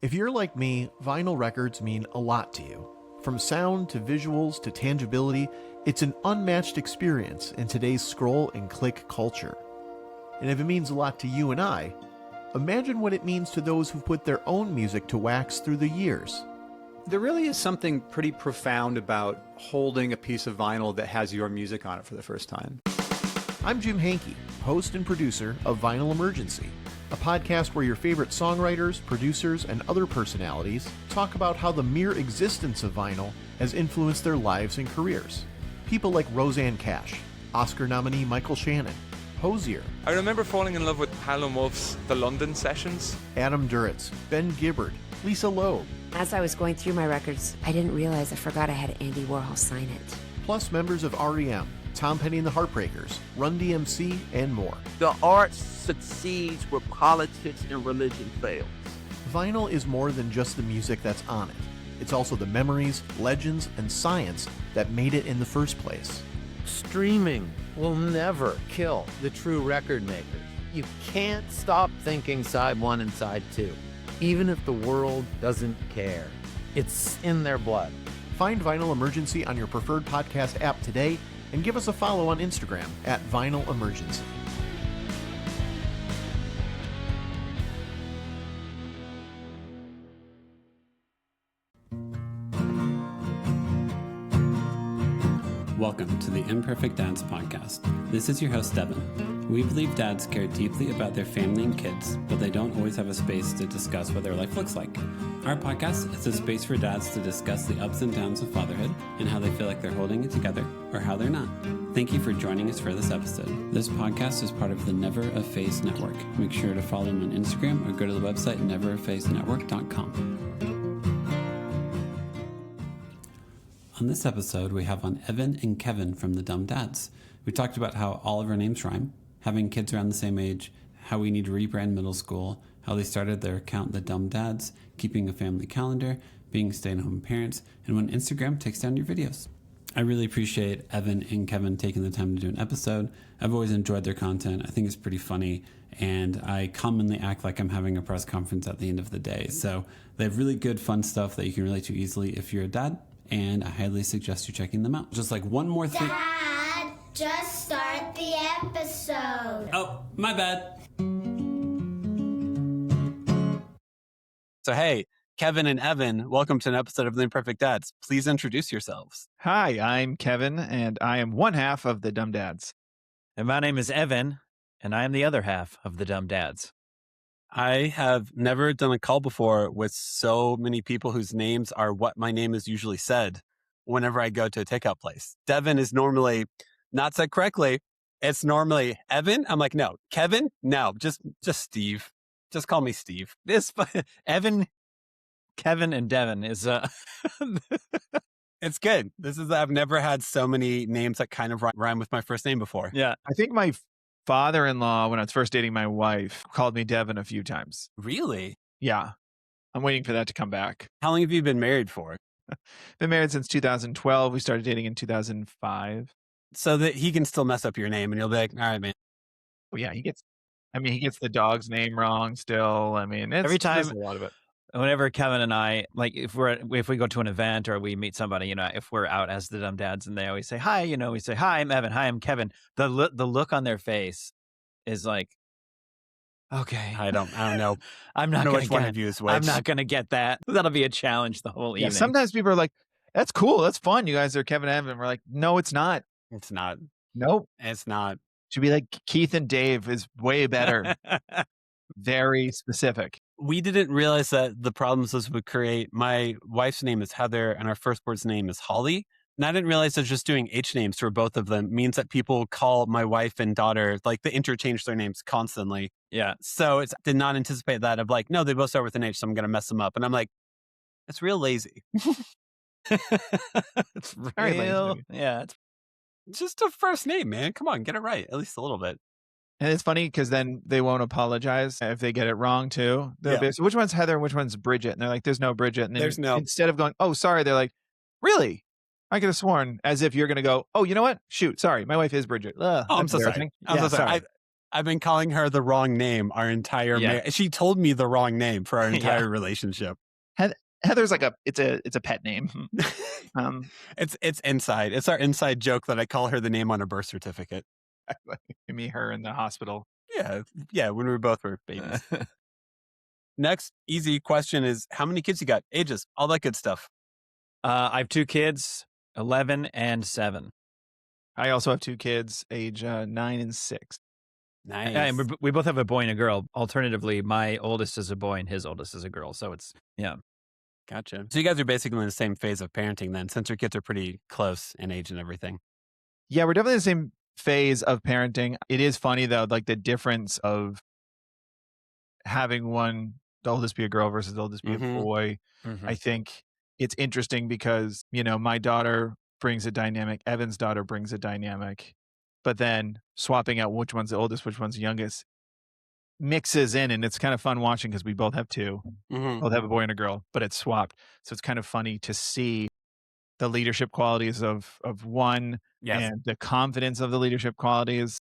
If you're like me, vinyl records mean a lot to you. From sound to visuals to tangibility, it's an unmatched experience in today's scroll and click culture. And if it means a lot to you and I, imagine what it means to those who've put their own music to wax through the years. There really is something pretty profound about holding a piece of vinyl that has your music on it for the first time. I'm Jim Hankey, host and producer of Vinyl Emergency, a podcast where your favorite songwriters, producers, and other personalities talk about how the mere existence of vinyl has influenced their lives and careers. People like Roseanne Cash, Oscar nominee Michael Shannon, Hozier. I remember falling in love with Howlin' Wolf's The London Sessions. Adam Duritz, Ben Gibbard, Lisa Loeb. As I was going through my records, I didn't realize I forgot I had Andy Warhol sign it. Plus members of REM, Tom Petty and the Heartbreakers, Run DMC, and more. The arts succeeds where politics and religion fails. Vinyl is more than just the music that's on it. It's also the memories, legends, and science that made it in the first place. Streaming will never kill the true record makers. You can't stop thinking side one and side two, even if the world doesn't care. It's in their blood. Find Vinyl Emergency on your preferred podcast app today and give us a follow on Instagram at Vinyl Emergency. Welcome to the Imperfect Dads Podcast. This is your host, Devin. We believe dads care deeply about their family and kids, but they don't always have a space to discuss what their life looks like. Our podcast is a space for dads to discuss the ups and downs of fatherhood and how they feel like they're holding it together or how they're not. Thank you for joining us for this episode. This podcast is part of the Never a Face Network. Make sure to follow them on Instagram or go to the website neverafacenetwork.com. On this episode, we have on Evan and Kevin from the Dumb Dads. We talked about how all of our names rhyme, having kids around the same age, how we need to rebrand middle school, how they started their account, The Dumb Dads, keeping a family calendar, being stay-at-home parents, and when Instagram takes down your videos. I really appreciate Evan and Kevin taking the time to do an episode. I've always enjoyed their content. I think it's pretty funny, and I commonly act like I'm having a press conference at the end of the day. So they have really good, fun stuff that you can relate to easily if you're a dad, and I highly suggest you checking them out. Just like one more thing. Dad, just start the episode. Oh, my bad. So, hey, Kevin and Evan, welcome to an episode of The Imperfect Dads. Please introduce yourselves. Hi, I'm Kevin, and I am one half of the Dumb Dads. And my name is Evan, and I am the other half of the Dumb Dads. I have never done a call before with so many people whose names are what my name is usually said whenever I go to a takeout place. Devin is normally not said correctly. It's normally Evan. I'm like, no. Kevin? No, just Steve. Just call me Steve. Evan, Kevin, and Devin is It's good. I've never had so many names that kind of rhyme with my first name before. Yeah. I think my father-in-law, when I was first dating my wife, called me Devin a few times. Really? Yeah. I'm waiting for that to come back. How long have you been married for? Been married since 2012. We started dating in 2005. So that he can still mess up your name and you'll be like, all right, man. Well, yeah, he gets the dog's name wrong still. I mean, every time, there's a lot of it. Whenever Kevin and I, like if we go to an event or we meet somebody, if we're out as the Dumb Dads and they always say, hi, we say, hi, I'm Evan. Hi, I'm Kevin. The look on their face is like, okay. I don't know. I'm not going to one of you is which. I'm not going to get that. That'll be a challenge the whole evening. Sometimes people are like, that's cool. That's fun. You guys are Kevin and Evan. We're like, no, it's not. It's not. Nope. It's not. Should be like Keith and Dave is way better. Very specific. We didn't realize that the problems this would create. My wife's name is Heather and our firstborn's name is Holly. And I didn't realize that just doing H names for both of them means that people call my wife and daughter, like they interchange their names constantly. Yeah. So did not anticipate that of like, no, they both start with an H, so I'm going to mess them up. And I'm like, that's real lazy. It's very lazy. Yeah. It's just a first name, man. Come on, get it right. At least a little bit. And it's funny because then they won't apologize if they get it wrong too. They'll be, so which one's Heather and which one's Bridget? And they're like, there's no Bridget. And then there's no. Instead of going, oh, sorry, they're like, really? I could have sworn, as if you're going to go, oh, you know what? Shoot, sorry, my wife is Bridget. I'm so sorry. I'm so sorry. I've been calling her the wrong name our entire she told me the wrong name for our entire relationship. Heather's like it's a pet name. It's inside. It's our inside joke that I call her the name on a birth certificate. Me, her in the hospital. Yeah, when we both were babies. Next easy question is, how many kids you got? Ages, all that good stuff. I have 2 kids, 11 and 7. I also have 2 kids, age 9 and 6. Nice. And we both have a boy and a girl. Alternatively, my oldest is a boy and his oldest is a girl. So it's, Gotcha. So you guys are basically in the same phase of parenting then, since your kids are pretty close in age and everything. Yeah, we're definitely in the same phase of parenting. It is funny though, like the difference of having the oldest be a girl versus the oldest be a boy. I think it's interesting because, my daughter brings a dynamic, Evan's daughter brings a dynamic, but then swapping out which one's the oldest, which one's the youngest mixes in, and it's kind of fun watching because we both have 2. Both have a boy and a girl, but it's swapped. So it's kind of funny to see the leadership qualities of one and the confidence of the leadership qualities.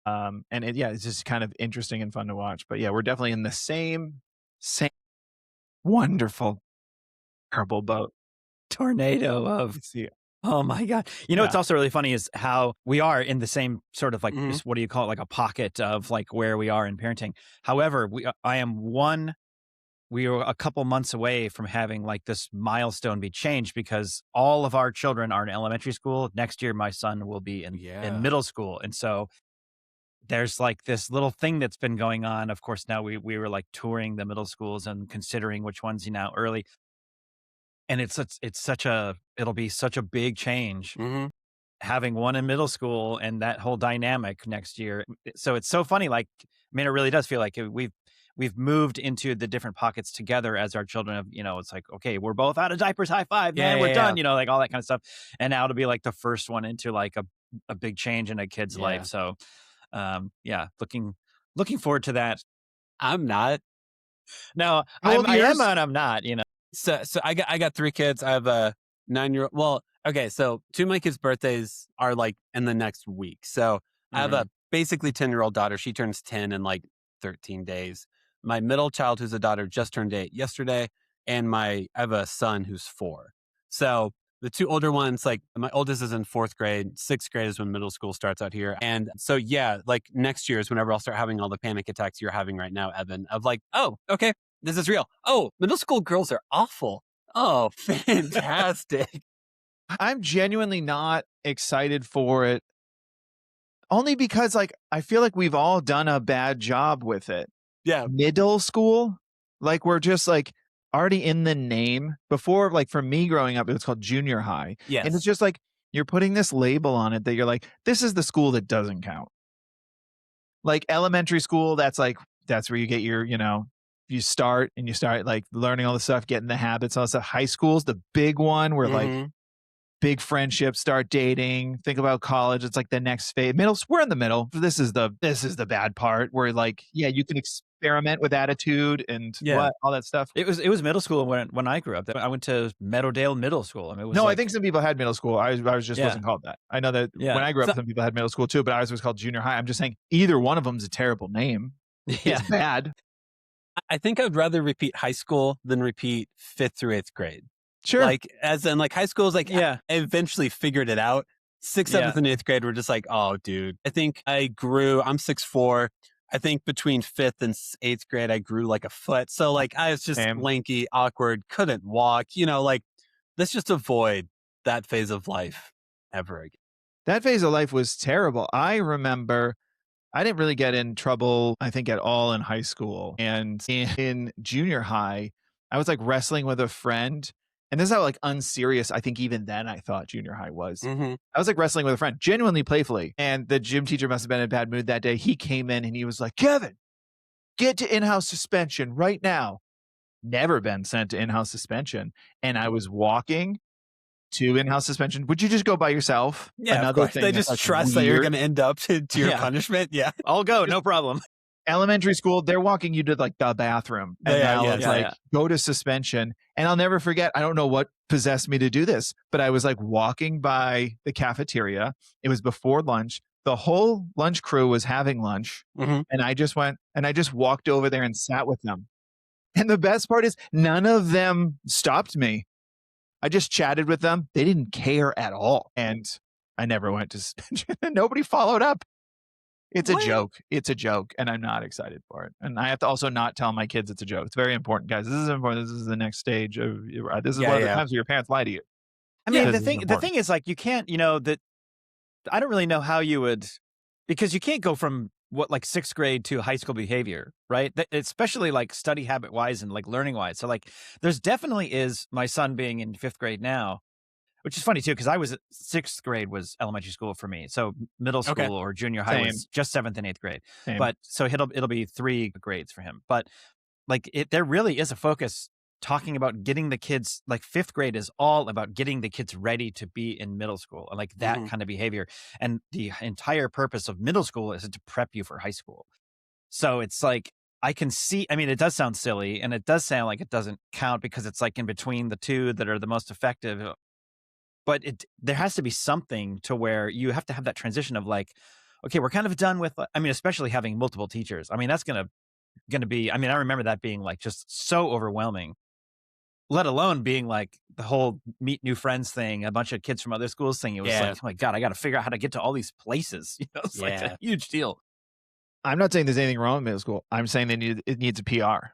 It's just kind of interesting and fun to watch. But yeah, we're definitely in the same wonderful, terrible boat. tornado of, oh my God. What's also really funny is how we are in the same sort of like, what do you call it? Like a pocket of like where we are in parenting. However, we are a couple months away from having like this milestone be changed because all of our children are in elementary school. Next year, my son will be in middle school. And so there's like this little thing that's been going on. Of course, now we were like touring the middle schools and considering which ones early. And it'll be such a big change having one in middle school and that whole dynamic next year. So it's so funny. Like, it really does feel like we've moved into the different pockets together as our children have, it's like, okay, we're both out of diapers, high five, man, we're done, like all that kind of stuff. And now to be like the first one into like a big change in a kid's life. So, looking forward to that. I'm not. No, I am and I'm not, So I got 3 kids. I have a 9-year-old. Well, okay. So 2 of my kids' birthdays are like in the next week. So I have a basically 10-year-old daughter. She turns 10 in like 13 days. My middle child, who's a daughter, just turned 8 yesterday. And I have a son who's 4. So the 2 older ones, like my oldest is in 4th grade. 6th grade is when middle school starts out here. And so, like next year is whenever I'll start having all the panic attacks you're having right now, Evan, of like, oh, okay, this is real. Oh, middle school girls are awful. Oh, fantastic. I'm genuinely not excited for it. Only because like, I feel like we've all done a bad job with it. Yeah. Middle school, like we're just like already in the name. Before, like for me growing up, it was called junior high. Yes. And it's just like, you're putting this label on it that you're like, this is the school that doesn't count. Like elementary school, that's where you get your, you start like learning all the stuff, getting the habits, all that stuff. High school's the big one where like big friendships, start dating, think about college. It's like the next phase. We're in the middle. This is the bad part where like, you can experiment with attitude and all that stuff. It was middle school when I grew up. I went to Meadowdale Middle School. I mean, it was I think some people had middle school. I was just wasn't called that. I know that when I grew up, some people had middle school too, but ours was called junior high. I'm just saying either one of them is a terrible name. It's bad. I think I would rather repeat high school than repeat 5th through 8th grade. Sure. Like, as in, like, high school is like, I eventually figured it out. 6th, 7th, and 8th grade were just like, oh, dude. I think I'm 6'4". I think between 5th and 8th grade, I grew like a foot. So, like, I was just lanky, awkward, couldn't walk. Like, let's just avoid that phase of life ever again. That phase of life was terrible. I remember I didn't really get in trouble, I think, at all in high school. And in junior high, I was like wrestling with a friend. And this is how like unserious, I think even then I thought junior high was. I was like wrestling with a friend, genuinely playfully. And the gym teacher must have been in a bad mood that day. He came in and he was like, Kevin, get to in-house suspension right now. Never been sent to in-house suspension. And I was walking to in-house suspension. Would you just go by yourself? Yeah, another of course. thing They just trust that you're going to end up to your punishment. Yeah. I'll go. No problem. Elementary school, they're walking you to like the bathroom. And now it's like, go to suspension. And I'll never forget, I don't know what possessed me to do this, but I was like walking by the cafeteria. It was before lunch. The whole lunch crew was having lunch, and I just walked over there and sat with them. And the best part is none of them stopped me. I just chatted with them. They didn't care at all. And I never went to suspension, and nobody followed up. It's a joke. It's a joke, and I'm not excited for it. And I have to also not tell my kids it's a joke. It's very important, guys. This is important. This is the next stage of. This is one of the times where your parents lie to you. I mean, the thing is, like, you can't. That I don't really know how you would, because you can't go from like 6th grade to high school behavior, right? Especially like study habit wise and like learning wise. So like, there's definitely is my son being in 5th grade now. Which is funny too, because I was 6th grade was elementary school for me. So middle school or junior high was just 7th and 8th grade. Same. But so it'll be 3 grades for him. But like there really is a focus talking about getting the kids, like 5th grade is all about getting the kids ready to be in middle school and like that kind of behavior. And the entire purpose of middle school is to prep you for high school. So it's like, I can see, I mean, it does sound silly and it does sound like it doesn't count because it's like in between the two that are the most effective. But there has to be something to where you have to have that transition of like, okay, we're kind of done with, I mean, especially having multiple teachers. I mean, that's going to be, I mean, I remember that being like just so overwhelming, let alone being like the whole meet new friends thing, a bunch of kids from other schools thing. It was like, oh my God, I got to figure out how to get to all these places. It's like a huge deal. I'm not saying there's anything wrong with middle school. I'm saying it needs a PR.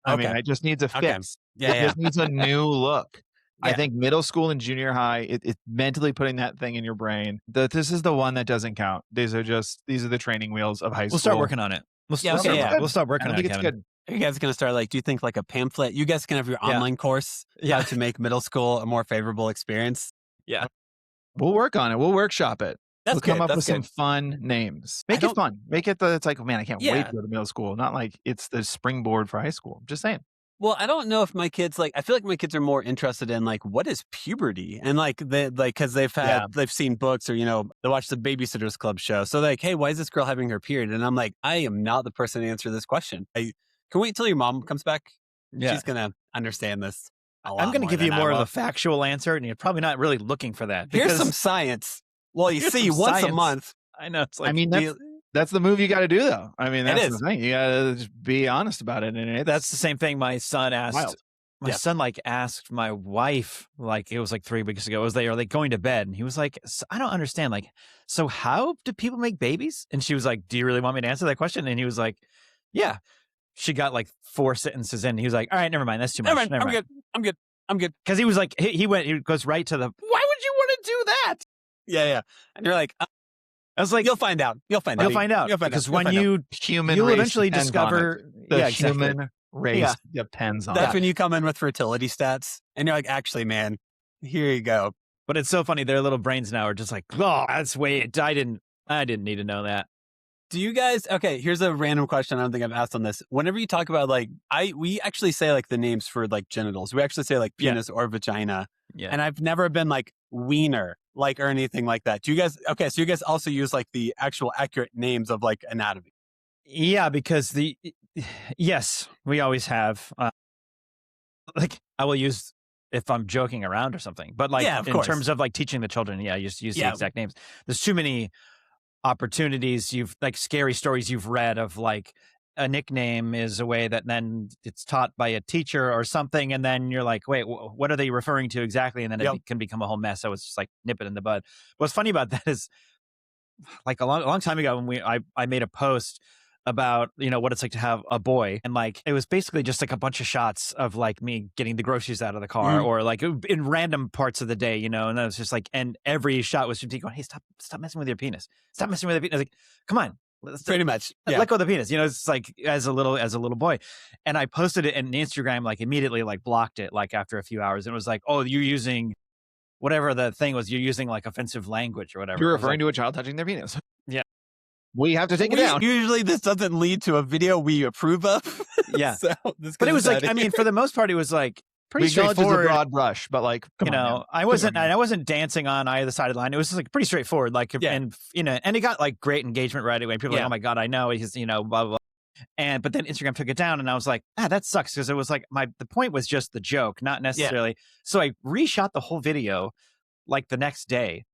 I mean, it just needs a fix. It just needs a new look. I think middle school and junior high, it's mentally putting that thing in your brain that this is the one that doesn't count. These are the training wheels of high school. We'll start working on it. We'll start working on it, Kevin. Good. Are you guys going to start do you think like a pamphlet? You guys can have your online course how to make middle school a more favorable experience. Yeah. We'll work on it. We'll workshop it. We'll come up with some fun names. Make it fun. Make it it's like, oh man, I can't wait to go to middle school. Not like it's the springboard for high school. I'm just saying. Well, I don't know if my kids I feel like my kids are more interested in like what is puberty and because they've seen books or they watch the Babysitters Club show. So like, hey, why is this girl having her period? And I'm like, I am not the person to answer this question. I can wait till your mom comes back. Yeah. She's gonna understand this. I'm gonna give you more of a factual answer, and you're probably not really looking for that. Here's some science. Well, you see, once a month. I know. It's like, I mean, that's the move you got to do, though. I mean, that's the thing. You got to just be honest about it. And that's the same thing my son asked. Wild. My son asked my wife, it was 3 weeks ago, are they going to bed? And he was like, I don't understand. So how do people make babies? And she was like, do you really want me to answer that question? And he was like, yeah. She got 4 sentences in. And he was like, all right, never mind. That's too much. Never mind. I'm good. Because he was like, he goes right to why would you want to do that? Yeah. And you're like, I was like, you'll find out. Because when you'll eventually discover the human race depends on it. That's when you come in with fertility stats and you're like, actually, man, here you go. But it's so funny. Their little brains now are just like, oh, that's I didn't need to know that. Do you guys, okay, here's a random question I don't think I've asked on this. Whenever you talk about we actually say the names for genitals. We actually say penis or vagina. Yeah. And I've never been wiener, or anything like that. Do you guys, so you guys also use the actual accurate names of anatomy? Yeah, because yes, we always have, I will use if I'm joking around or something, but in terms of teaching the children, use the exact names. There's too many opportunities you've scary stories you've read of a nickname is a way that then it's taught by a teacher or something, and then you're like, wait, what are they referring to exactly? And then it can become a whole mess. So it's just nip it in the bud. What's funny about that is a long time ago when I made a post about what it's like to have a boy, and it was basically just a bunch of shots of me getting the groceries out of the car or in random parts of the day, and then it was just and every shot was just going, hey, stop messing with your penis, stop messing with your penis. Come on, pretty much let go of the penis. It's as a little boy. And I posted it, and Instagram immediately blocked it after a few hours, and it was oh, you're using whatever the thing was, you're using offensive language or whatever. You're referring to a child touching their penis. Yeah. We have to take it down. Usually this doesn't lead to a video we approve of. Yeah. But it was for the most part, it was pretty straightforward. It's a broad brush, but I wasn't dancing on either side of the line. It was just pretty straightforward. And it got great engagement right away. People were like, oh my God, I know he's, blah, blah, blah. But then Instagram took it down, and I was like, that sucks. Cause it was the point was just the joke, not necessarily. Yeah. So I reshot the whole video the next day.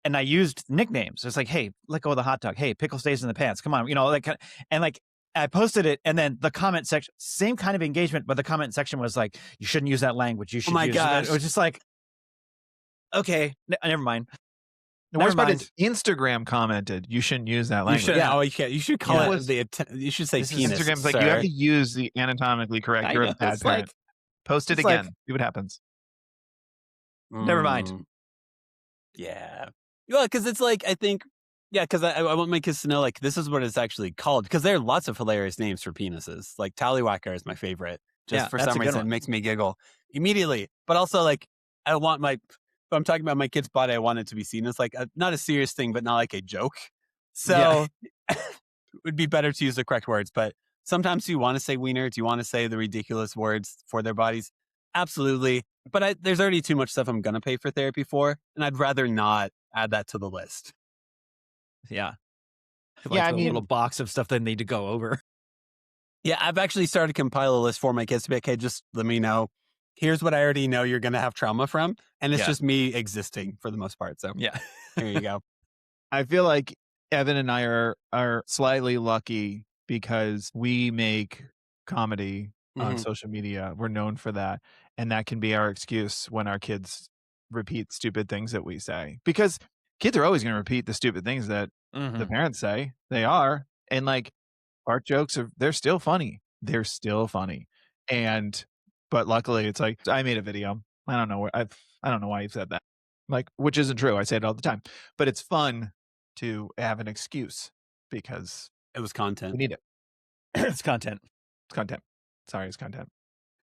and I used nicknames. It's like, hey, let go of the hot dog. Hey, pickle stays in the pants. Come on, like, and like I posted it, and then the comment section, same kind of engagement, but the comment section was like, you shouldn't use that language. You should. Oh my gosh. It was just like, okay, never mind. The worst part is Instagram commented, you shouldn't use that language. You can't. You should call it you should say penis. Instagram's like, you have to use the anatomically correct. You're a bad parent. Post it again. See what happens. Never mind. Yeah. Well, because it's like, I think, because I want my kids to know, like, this is what it's actually called. Because there are lots of hilarious names for penises. Like, Tallywhacker is my favorite. Just for some reason, it makes me giggle immediately. But also, like, if I'm talking about my kid's body, I want it to be seen as, like, not a serious thing, but not like a joke. So it would be better to use the correct words. But sometimes you want to say wiener. Do you want to say the ridiculous words for their bodies? Absolutely. But there's already too much stuff I'm going to pay for therapy for, and I'd rather not add that to the list. Yeah. I mean, a little box of stuff they need to go over. Yeah, I've actually started to compile a list for my kids to be like, hey, just let me know. Here's what I already know you're going to have trauma from. And it's just me existing for the most part. So yeah, there you go. I feel like Evan and I are slightly lucky because we make comedy on social media. We're known for that. And that can be our excuse when our kids repeat stupid things that we say. Because kids are always going to repeat the stupid things that the parents say. They are. And like, fart jokes they're still funny. They're still funny. But luckily it's like, I made a video. I don't know why you said that. Like, which isn't true. I say it all the time. But it's fun to have an excuse because it was content. We need it. It's content. It's content. Sorry, it's content.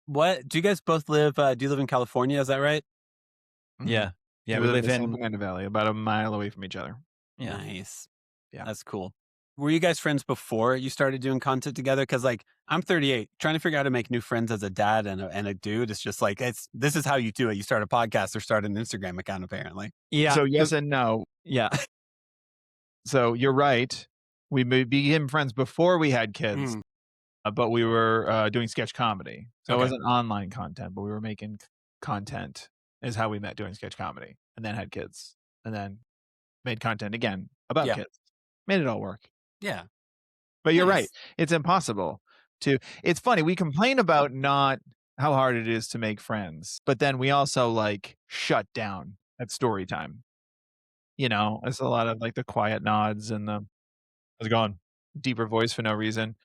What do you guys both live? Do you live in California? Is that right? Yeah. Yeah, we live in Santa Valley, about a mile away from each other. Yeah. Nice. Yeah. That's cool. Were you guys friends before you started doing content together? Because like, I'm 38, trying to figure out how to make new friends as a dad and a dude. It's just like, this is how you do it. You start a podcast or start an Instagram account, apparently. Yeah. So yes and no. Yeah. So you're right. We became friends before we had kids, but we were doing sketch comedy. So it wasn't online content, but we were making content is how we met, doing sketch comedy, and then had kids, and then made content again about kids. Made it all work. Yeah. But you're right. It's impossible to. It's funny. We complain about not how hard it is to make friends, but then we also like shut down at story time. You know, it's a lot of like the quiet nods and the how's it going? Deeper voice for no reason.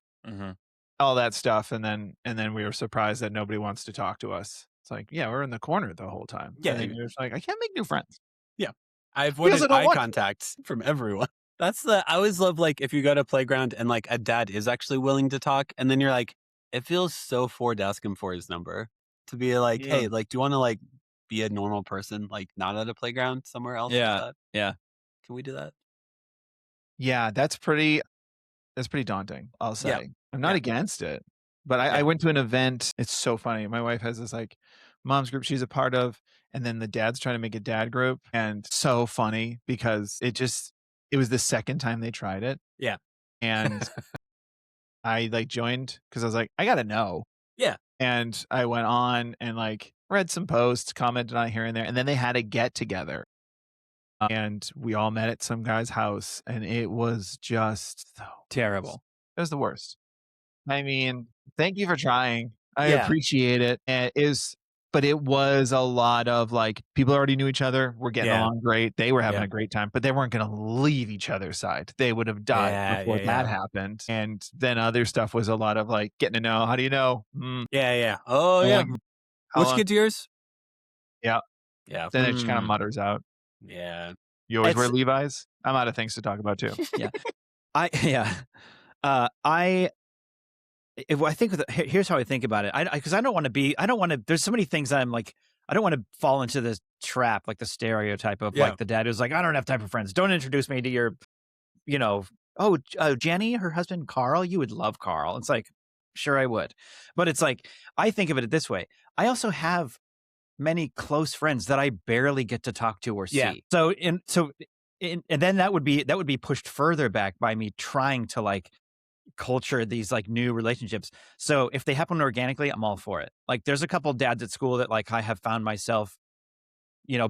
All that stuff. And then we were surprised that nobody wants to talk to us. It's like, yeah, we're in the corner the whole time. Yeah. And you're just like, I can't make new friends. Yeah. I avoided eye contact from everyone. I always love, like, if you go to a playground and, like, a dad is actually willing to talk, and then you're like, it feels so forward to ask him for his number. To be like, hey, like, do you want to, like, be a normal person, like, not at a playground somewhere else? Yeah. Yeah. Can we do that? Yeah, that's pretty daunting, I'll say. Yeah. I'm not against it. But I went to an event. It's so funny. My wife has this, like, mom's group she's a part of, and then the dad's trying to make a dad group. And so funny because it was the second time they tried it. Yeah. And I like joined because I was like, I got to know. Yeah. And I went on and like read some posts, commented on here and there. And then they had a get together. And we all met at some guy's house. And it was just terrible. It was the worst. I mean, thank you for trying. I appreciate it. But it was a lot of like, people already knew each other. We're getting along great. They were having a great time, but they weren't going to leave each other's side. They would have died before that happened. And then other stuff was a lot of like getting to know. How do you know? Yeah. Oh, yeah. Which kid's yours? Yeah. Yeah. Then it just kind of mutters out. Yeah. You always wear Levi's? I'm out of things to talk about too. Yeah. I think here's how I think about it. Because I don't want to, there's so many things that I'm like, I don't want to fall into this trap, like the stereotype of like the dad who's like, I don't have time for friends. Don't introduce me to your, Jenny, her husband, Carl, you would love Carl. It's like, sure I would. But it's like, I think of it this way. I also have many close friends that I barely get to talk to or see. Yeah. And then that would be pushed further back by me trying to like culture these like new relationships. So if they happen organically, I'm all for it. Like there's a couple dads at school that like I have found myself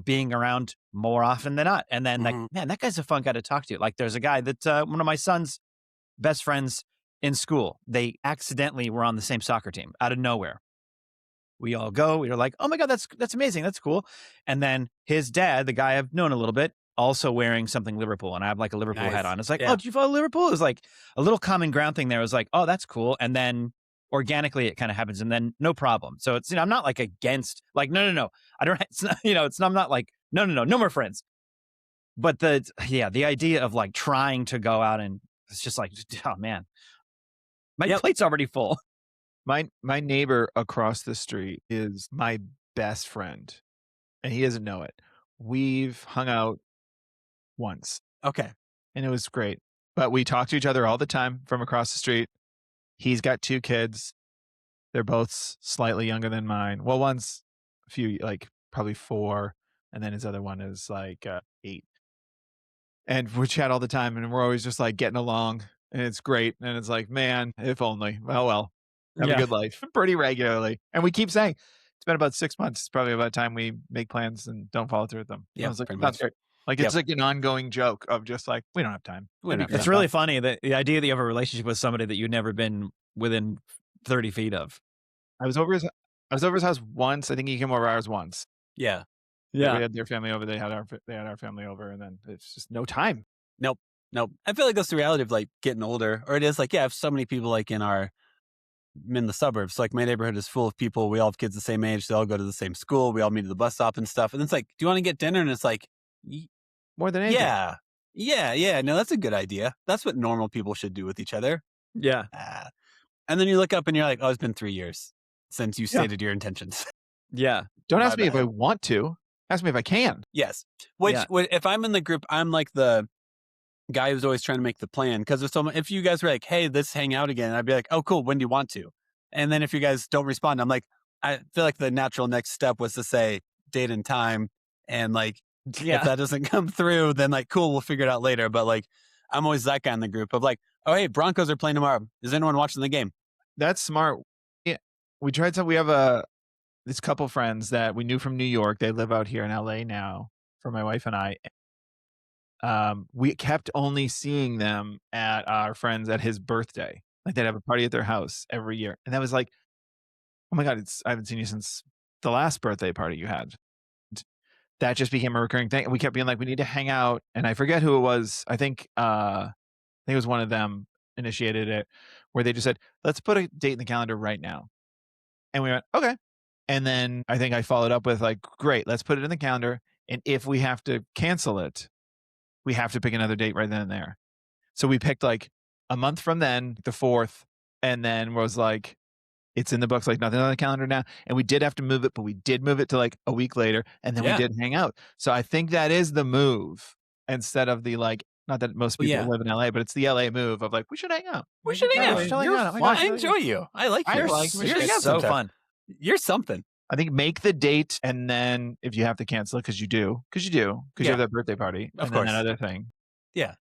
being around more often than not. And then like, man, that guy's a fun guy to talk to. Like there's a guy that one of my son's best friends in school, they accidentally were on the same soccer team out of nowhere. We all go, we were like, oh my God, that's amazing. That's cool. And then his dad, the guy I've known a little bit, also wearing something Liverpool. And I have like a Liverpool hat on. It's like, oh, do you follow Liverpool? It was like a little common ground thing there. It was like, oh, that's cool. And then organically it kind of happens and then no problem. So it's, I'm not like against, like, no. I don't, it's not, I'm not like, no more friends. But the idea of like trying to go out and it's just like, oh man, my plate's already full. My neighbor across the street is my best friend and he doesn't know it. We've hung out once. Okay. And it was great. But we talk to each other all the time from across the street. He's got 2 kids. They're both slightly younger than mine. Well, one's a few, like probably 4. And then his other one is like 8. And we chat all the time and we're always just like getting along and it's great. And it's like, man, if only. Oh, well, have a good life pretty regularly. And we keep saying, it's been about 6 months. It's probably about time we make plans and don't follow through with them. Yeah, I was like, that's great. Like, it's like an ongoing joke of just like, we don't have time. It's really funny that the idea that you have a relationship with somebody that you've never been within 30 feet of. I was over his house once. I think he came over ours once. Yeah. We had their family over. They had our family over, and then it's just no time. Nope. I feel like that's the reality of like getting older, or it is like, I have so many people like in the suburbs. Like my neighborhood is full of people. We all have kids the same age. They all go to the same school. We all meet at the bus stop and stuff. And it's like, do you want to get dinner? And it's like, more than anything. Yeah. No, that's a good idea. That's what normal people should do with each other. Yeah. And then you look up and you're like, oh, it's been 3 years since you stated your intentions. Yeah. Don't ask me if I want to. Ask me if I can. Yes. If I'm in the group, I'm like the guy who's always trying to make the plan. Because if you guys were like, hey, let's hang out again, I'd be like, oh, cool. When do you want to? And then if you guys don't respond, I'm like, I feel like the natural next step was to say date and time. And like, if that doesn't come through, then like, cool, we'll figure it out later. But like, I'm always that guy in the group of like, oh, hey, Broncos are playing tomorrow. Is anyone watching the game? That's smart. Yeah. We tried to, we have this couple friends that we knew from New York. They live out here in LA now for my wife and I. We kept only seeing them at our friends at his birthday. Like they'd have a party at their house every year. And that was like, oh my God, I haven't seen you since the last birthday party you had. That just became a recurring thing. And we kept being like, we need to hang out. And I forget who it was. I think it was one of them initiated it, where they just said, let's put a date in the calendar right now. And we went, okay. And then I think I followed up with like, great, let's put it in the calendar. And if we have to cancel it, we have to pick another date right then and there. So we picked like a month from then, the 4th, and then was like, it's in the books, like nothing on the calendar now. And we did have to move it, but we did move it to like a week later. And then we did hang out. So I think that is the move instead of the like, not that most people live in LA, but it's the LA move of like, we should hang out. We should hang out. I enjoy you. I like you. You're so fun. You're something. I think make the date, and then if you have to cancel it, because you have that birthday party. Of and course. Then that other thing. Yeah.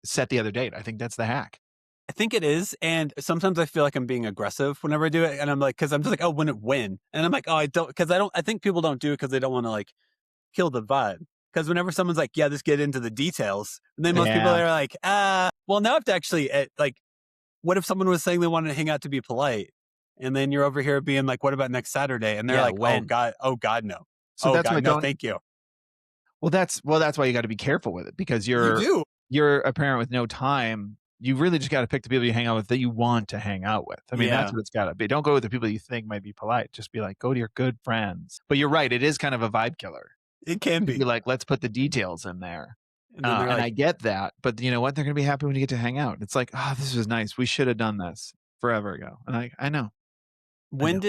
Set the other date. I think that's the hack. I think it is. And sometimes I feel like I'm being aggressive whenever I do it. And I'm like, because I'm just like, oh, when? And I'm like, oh, I think people don't do it because they don't want to like kill the vibe. Because whenever someone's like, yeah, just get into the details. And then most people are like, well, now I have to actually, like, what if someone was saying they wanted to hang out to be polite? And then you're over here being like, what about next Saturday? And they're like, when? Oh God, no. So that's why no, thank you. Well, that's why you got to be careful with it, because you're a parent with no time. You really just got to pick the people you hang out with that you want to hang out with. I mean, that's what it's got to be. Don't go with the people you think might be polite. Just be like, go to your good friends. But you're right. It is kind of a vibe killer. It can be. You're like, let's put the details in there. And I get that. But you know what? They're going to be happy when you get to hang out. It's like, oh, this was nice. We should have done this forever ago. And I know. When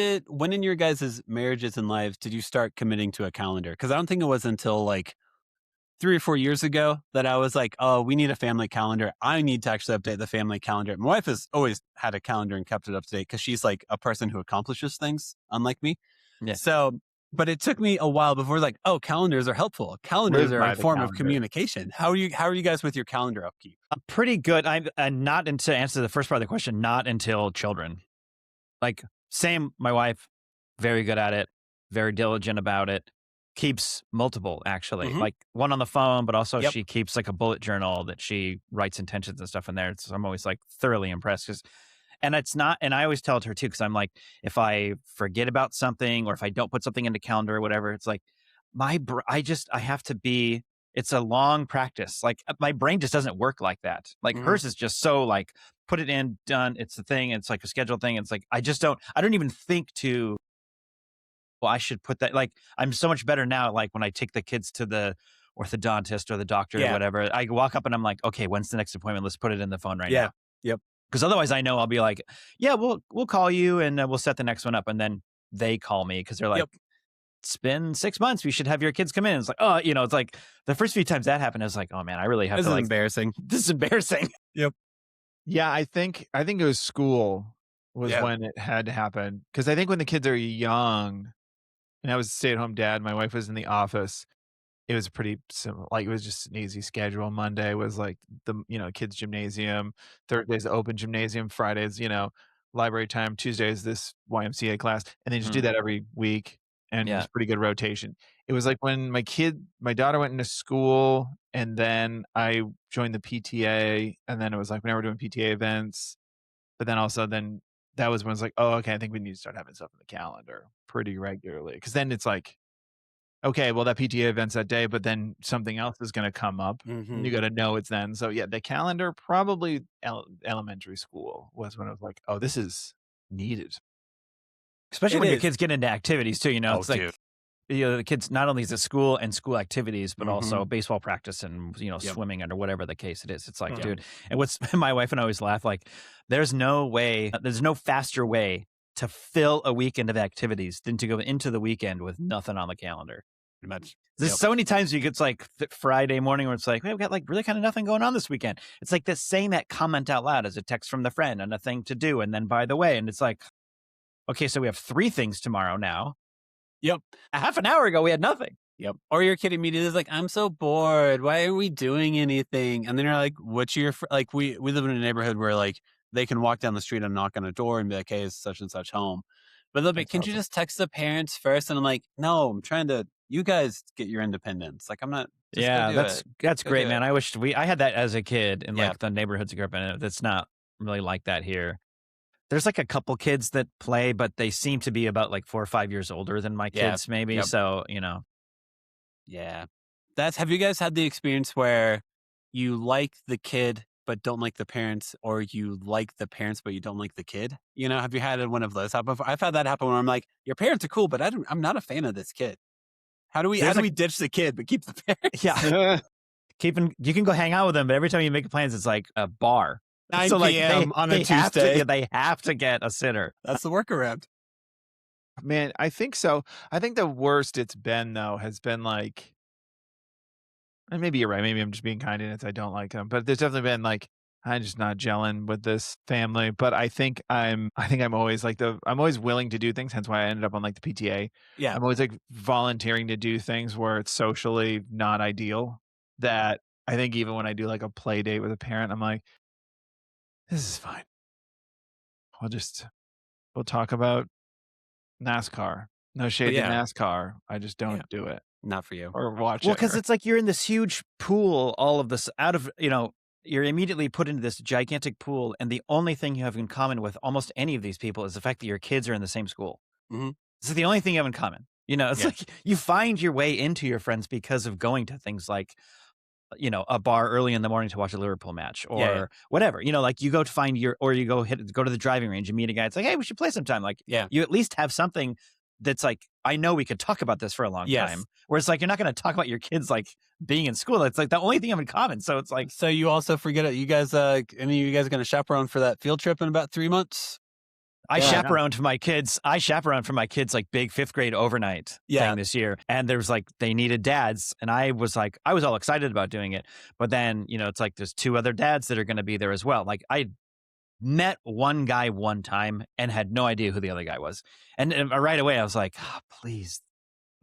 in your guys' marriages and lives did you start committing to a calendar? Because I don't think it was until like 3 or 4 years ago that I was like, oh, we need a family calendar. I need to actually update the family calendar. My wife has always had a calendar and kept it up to date because she's like a person who accomplishes things, unlike me. Yeah. So, but it took me a while before like, oh, calendars are helpful. Calendars are a form of communication. How are you guys with your calendar upkeep? I'm pretty good. I'm not to answer the first part of the question, not until children. Like, same, my wife, very good at it, very diligent about it. keeps multiple, actually, like one on the phone, but also Yep. she keeps like a bullet journal that she writes intentions and stuff in there. So I'm always like thoroughly impressed. And I always tell it to her too, because I'm like, if I forget about something or if I don't put something in the calendar or whatever, it's like I have to be, it's a long practice. Like my brain just doesn't work like that. Like hers is just so like, put it in, done. It's the thing. It's like a scheduled thing. It's like, I don't even think to, well, I should put that, like, I'm so much better now. Like when I take the kids to the orthodontist or the doctor or whatever, I walk up and I'm like, okay, when's the next appointment? Let's put it in the phone right now. Yep. Because otherwise I know I'll be like, yeah, we'll call you and we'll set the next one up. And then they call me because they're like, it's been 6 months. We should have your kids come in. It's like, oh, it's like the first few times that happened, I was like, oh man, I really have This to is like, embarrassing. this is embarrassing. Yep. Yeah, I think it was school was when it had to happen. Because I think when the kids are young, and I was a stay-at-home dad, my wife was in the office, it was pretty simple. Like, it was just an easy schedule. Monday was like the, kids gymnasium. Thursday's the open gymnasium. Fridays, library time. Tuesdays, this YMCA class. And they just do that every week. And it was pretty good rotation. It was like when my daughter went into school, and then I joined the PTA. And then it was like whenever we're doing PTA events. But then also that was when it's like, oh, okay, I think we need to start having stuff in the calendar pretty regularly. Because then it's like, okay, well, that PTA event's that day, but then something else is going to come up. And you got to know it's then. So yeah, the calendar, probably elementary school was when I was like, oh, this is needed. Especially when your kids get into activities too, it's like, the kids, not only is it school and school activities, but also baseball practice and, swimming or whatever the case it is. It's like, dude, and what's my wife and I always laugh, like, there's no faster way to fill a weekend of activities than to go into the weekend with nothing on the calendar. Pretty much. There's so many times you get like Friday morning where it's like, hey, we've got like really kind of nothing going on this weekend. It's like this saying that comment out loud as a text from the friend and a thing to do. And then by the way, and it's like, okay, so we have 3 things tomorrow now. Yep. A half an hour ago, we had nothing. Yep. Or your kid immediately is like, I'm so bored. Why are we doing anything? And then you're like, what's your, like, we live in a neighborhood where like they can walk down the street and knock on a door and be like, hey, is such and such home? But they'll be, can you just text the parents first? And I'm like, no, I'm trying to, you guys get your independence. Like, I'm not. That's great, man. I wish I had that as a kid in like the neighborhoods I grew up in. That's not really like that here. There's like a couple kids that play, but they seem to be about like 4 or 5 years older than my kids, maybe. Yep. So, Yeah. Have you guys had the experience where you like the kid, but don't like the parents, or you like the parents, but you don't like the kid? Have you had one of those happen before? I've had that happen where I'm like, your parents are cool, but I'm not a fan of this kid. How do we ditch the kid, but keep the parents? Yeah. You can go hang out with them, but every time you make plans, it's like a bar. 9 p.m. on a Tuesday. They have to get a sitter. That's the workaround. Man, I think so. I think the worst it's been, though, has been like, and maybe you're right. Maybe I'm just being kind and I don't like them. But there's definitely been like, I'm just not gelling with this family. But I think I'm always like I'm always willing to do things. Hence why I ended up on like the PTA. Yeah. I'm always like volunteering to do things where it's socially not ideal. That I think even when I do like a play date with a parent, I'm like, this is fine. We'll talk about NASCAR. No shade to NASCAR. I just don't do it. Not for you. Or watch it. Well, because it's like you're in this huge pool, all of this out of, you're immediately put into this gigantic pool. And the only thing you have in common with almost any of these people is the fact that your kids are in the same school. Mm-hmm. It's the only thing you have in common. It's like you find your way into your friends because of going to things like, a bar early in the morning to watch a Liverpool match or whatever, like you go to find or you go to the driving range and meet a guy. It's like, hey, we should play sometime. Like, you at least have something that's like, I know we could talk about this for a long time. Where it's like, you're not going to talk about your kids, like being in school. It's like the only thing you have in common. So it's like, so you also forget it. You guys, any of you guys going to chaperone for that field trip in about 3 months? I chaperoned for my kids like big 5th grade overnight thing this year. And there was like, they needed dads. And I was all excited about doing it. But then, it's like, there's 2 other dads that are going to be there as well. Like I met one guy one time and had no idea who the other guy was. And right away I was like, oh, please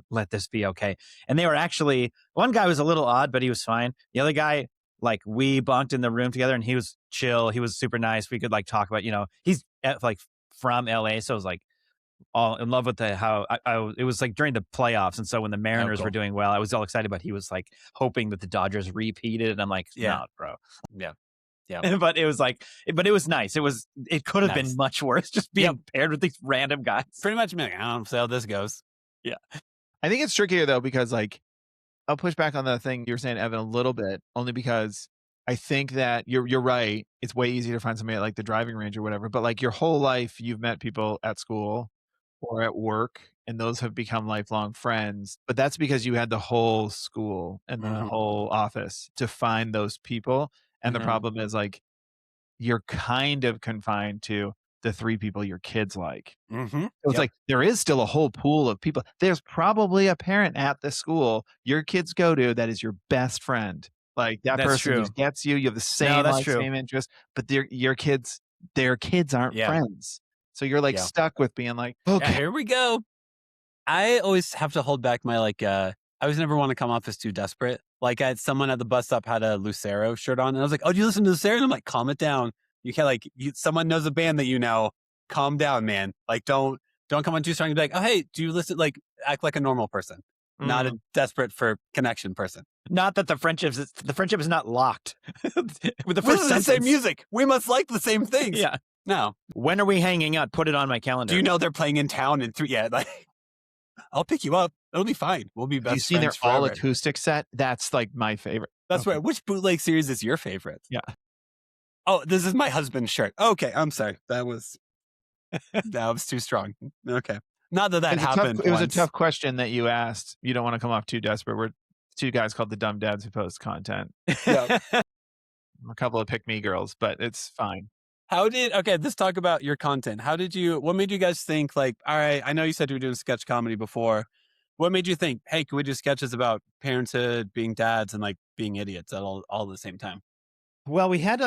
let this be okay. And they were actually, one guy was a little odd, but he was fine. The other guy, like we bunked in the room together and he was chill. He was super nice. We could like talk about, he's like from LA. So it was like all in love with how it was like during the playoffs. And so when the Mariners were doing well, I was all excited, but he was like hoping that the Dodgers repeated. And I'm like, no, bro. Yeah. Yeah. But it was nice. It could have been much worse just being paired with these random guys. Pretty much, I don't see how this goes. Yeah. I think it's trickier though, because like, I'll push back on the thing you were saying, Evan, a little bit, only because I think that you're right. It's way easier to find somebody at like the driving range or whatever, but like your whole life, you've met people at school or at work, and those have become lifelong friends. But that's because you had the whole school and the whole office to find those people. And the problem is like, you're kind of confined to the 3 people your kids like. So it's like, there is still a whole pool of people. There's probably a parent at the school your kids go to that is your best friend. Like that person who gets you, you have the same, same interest, but your kids, their kids aren't friends. So you're like stuck with being like, okay, here we go. I always have to hold back my I always never want to come off as too desperate. Like I had someone at the bus stop had a Lucero shirt on, and I was like, "Oh, do you listen to Lucero?" And I'm like, "Calm it down. You can't someone knows a band that you know. Calm down, man. Like don't come on too strong and be like, oh, hey, do you listen? Like act like a normal person, not a desperate for connection person. Not that the friendship is not locked with the We're first the same music. We must like the same things. Yeah. No. When are we hanging out? Put it on my calendar. Do you know they're playing in town in 3? Yeah. Like, I'll pick you up. It'll be fine. We'll be best friends. You see their forever. all acoustic set? That's like my favorite. That's right. Which bootleg series is your favorite? Yeah. Oh, this is my husband's shirt. Okay, I'm sorry. That was too strong. Okay. Not that happened. It was a tough question that you asked. You don't want to come off too desperate. We're 2 guys called the Dumb Dads who post content. Yeah. A couple of pick me girls, but it's fine. Let's talk about your content. What made you guys think like, all right, I know you said you were doing sketch comedy before. What made you think, hey, can we do sketches about parenthood, being dads, and like being idiots all at the same time? Well, we had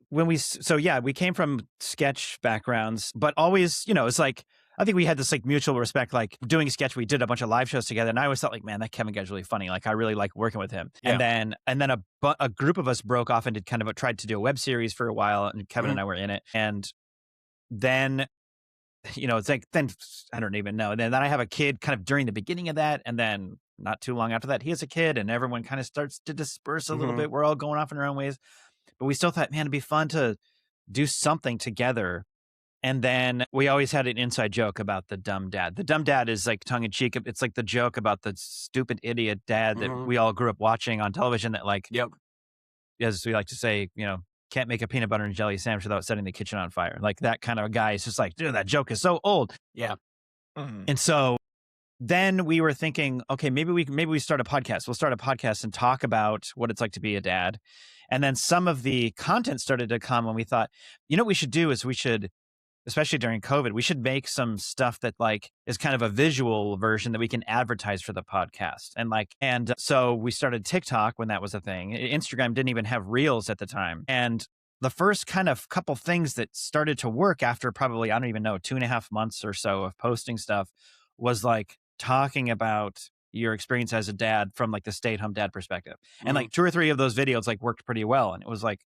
we came from sketch backgrounds, but always, it's like, I think we had this like mutual respect, like doing a sketch. We did a bunch of live shows together, and I always thought like, man, that Kevin guy's really funny. Like I really like working with him. Yeah. And then a group of us broke off and did tried to do a web series for a while, and Kevin and I were in it. And then, it's like, then I don't even know. And then I have a kid kind of during the beginning of that. And then not too long after that, he has a kid, and everyone kind of starts to disperse a little bit. We're all going off in our own ways. But we still thought, man, it'd be fun to do something together. And then we always had an inside joke about the dumb dad. The dumb dad is like tongue in cheek. It's like the joke about the stupid idiot dad that we all grew up watching on television that like, as we like to say, can't make a peanut butter and jelly sandwich without setting the kitchen on fire. Like that kind of guy is just like, dude, that joke is so old. Yeah. And so then we were thinking, okay, maybe we start a podcast. We'll start a podcast and talk about what it's like to be a dad. And then some of the content started to come, and we thought, what we should do is especially during COVID, we should make some stuff that like is kind of a visual version that we can advertise for the podcast. And so we started TikTok when that was a thing. Instagram didn't even have Reels at the time. And the first kind of couple things that started to work after probably, I don't even know, 2.5 months or so of posting stuff was like talking about your experience as a dad from like the stay-at-home dad perspective. And like 2 or 3 of those videos like worked pretty well. And it was like,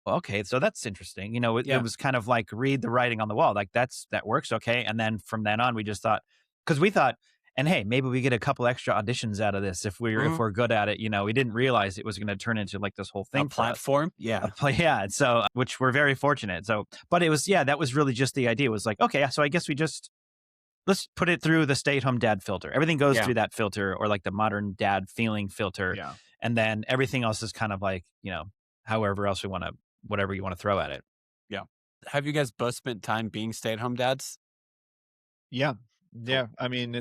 okay, so that's interesting. It was kind of like read the writing on the wall. Like that works. Okay. And then from then on, we just thought, because we thought, and hey, maybe we get a couple extra auditions out of this if we're good at it. We didn't realize it was going to turn into like this whole thing. A platform. Yeah. Yeah. So, which we're very fortunate. So, but it was, that was really just the idea. It was like, okay, so I guess let's put it through the stay-at-home dad filter. Everything goes through that filter, or like the modern dad feeling filter. Yeah. And then everything else is kind of like, however else whatever you want to throw at it. Yeah. Have you guys both spent time being stay-at-home dads? Yeah. Yeah. I mean,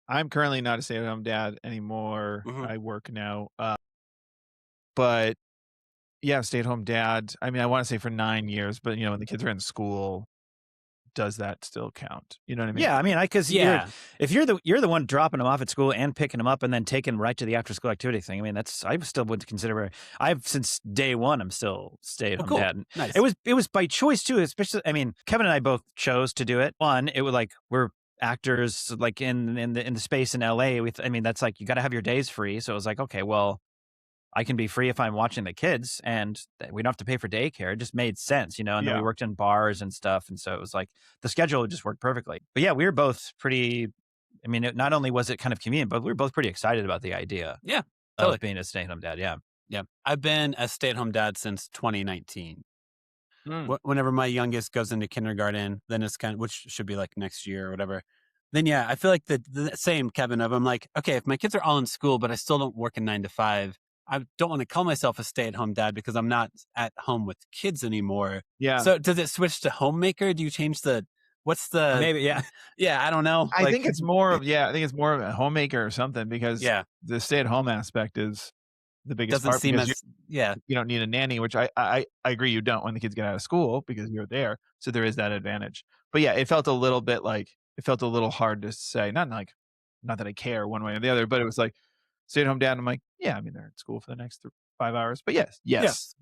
I'm currently not a stay-at-home dad anymore. I work now. But yeah, stay-at-home dad. I mean, I want to say for 9 years, but when the kids are in school, does that still count? You know what I mean? Yeah, I mean, because if you're the one dropping them off at school and picking them up and then taking them right to the after school activity thing, I mean, I still would consider. Since day one, I'm still stay-at-home dad. Nice. It was by choice too, especially. I mean, Kevin and I both chose to do it. One, it was like we're actors, like in the space in LA. That's like you got to have your days free. So it was like, okay, well, I can be free if I'm watching the kids and we don't have to pay for daycare. It just made sense, and then we worked in bars and stuff. And so it was like the schedule just worked perfectly. But yeah, we were both pretty, not only was it kind of convenient, but we were both pretty excited about the idea of being a stay-at-home dad. Yeah. Yeah. I've been a stay-at-home dad since 2019. Whenever my youngest goes into kindergarten, then it's which should be like next year or whatever. Then I feel like the same, Kevin, I'm like, okay, if my kids are all in school, but I still don't work a 9 to 5, I don't want to call myself a stay-at-home dad because I'm not at home with kids anymore. Yeah. So does it switch to homemaker? Do you change what's the... Maybe, yeah. Yeah, I don't know. I think it's more of a homemaker or something, because the stay-at-home aspect is the biggest doesn't part. Seem as, you don't need a nanny, which I agree you don't when the kids get out of school because you're there. So there is that advantage. But yeah, it felt a little bit like, it felt a little hard to say, not that I care one way or the other, but it was like, stay-at-home dad. I'm like, they're at school for the next 5 hours. But yes.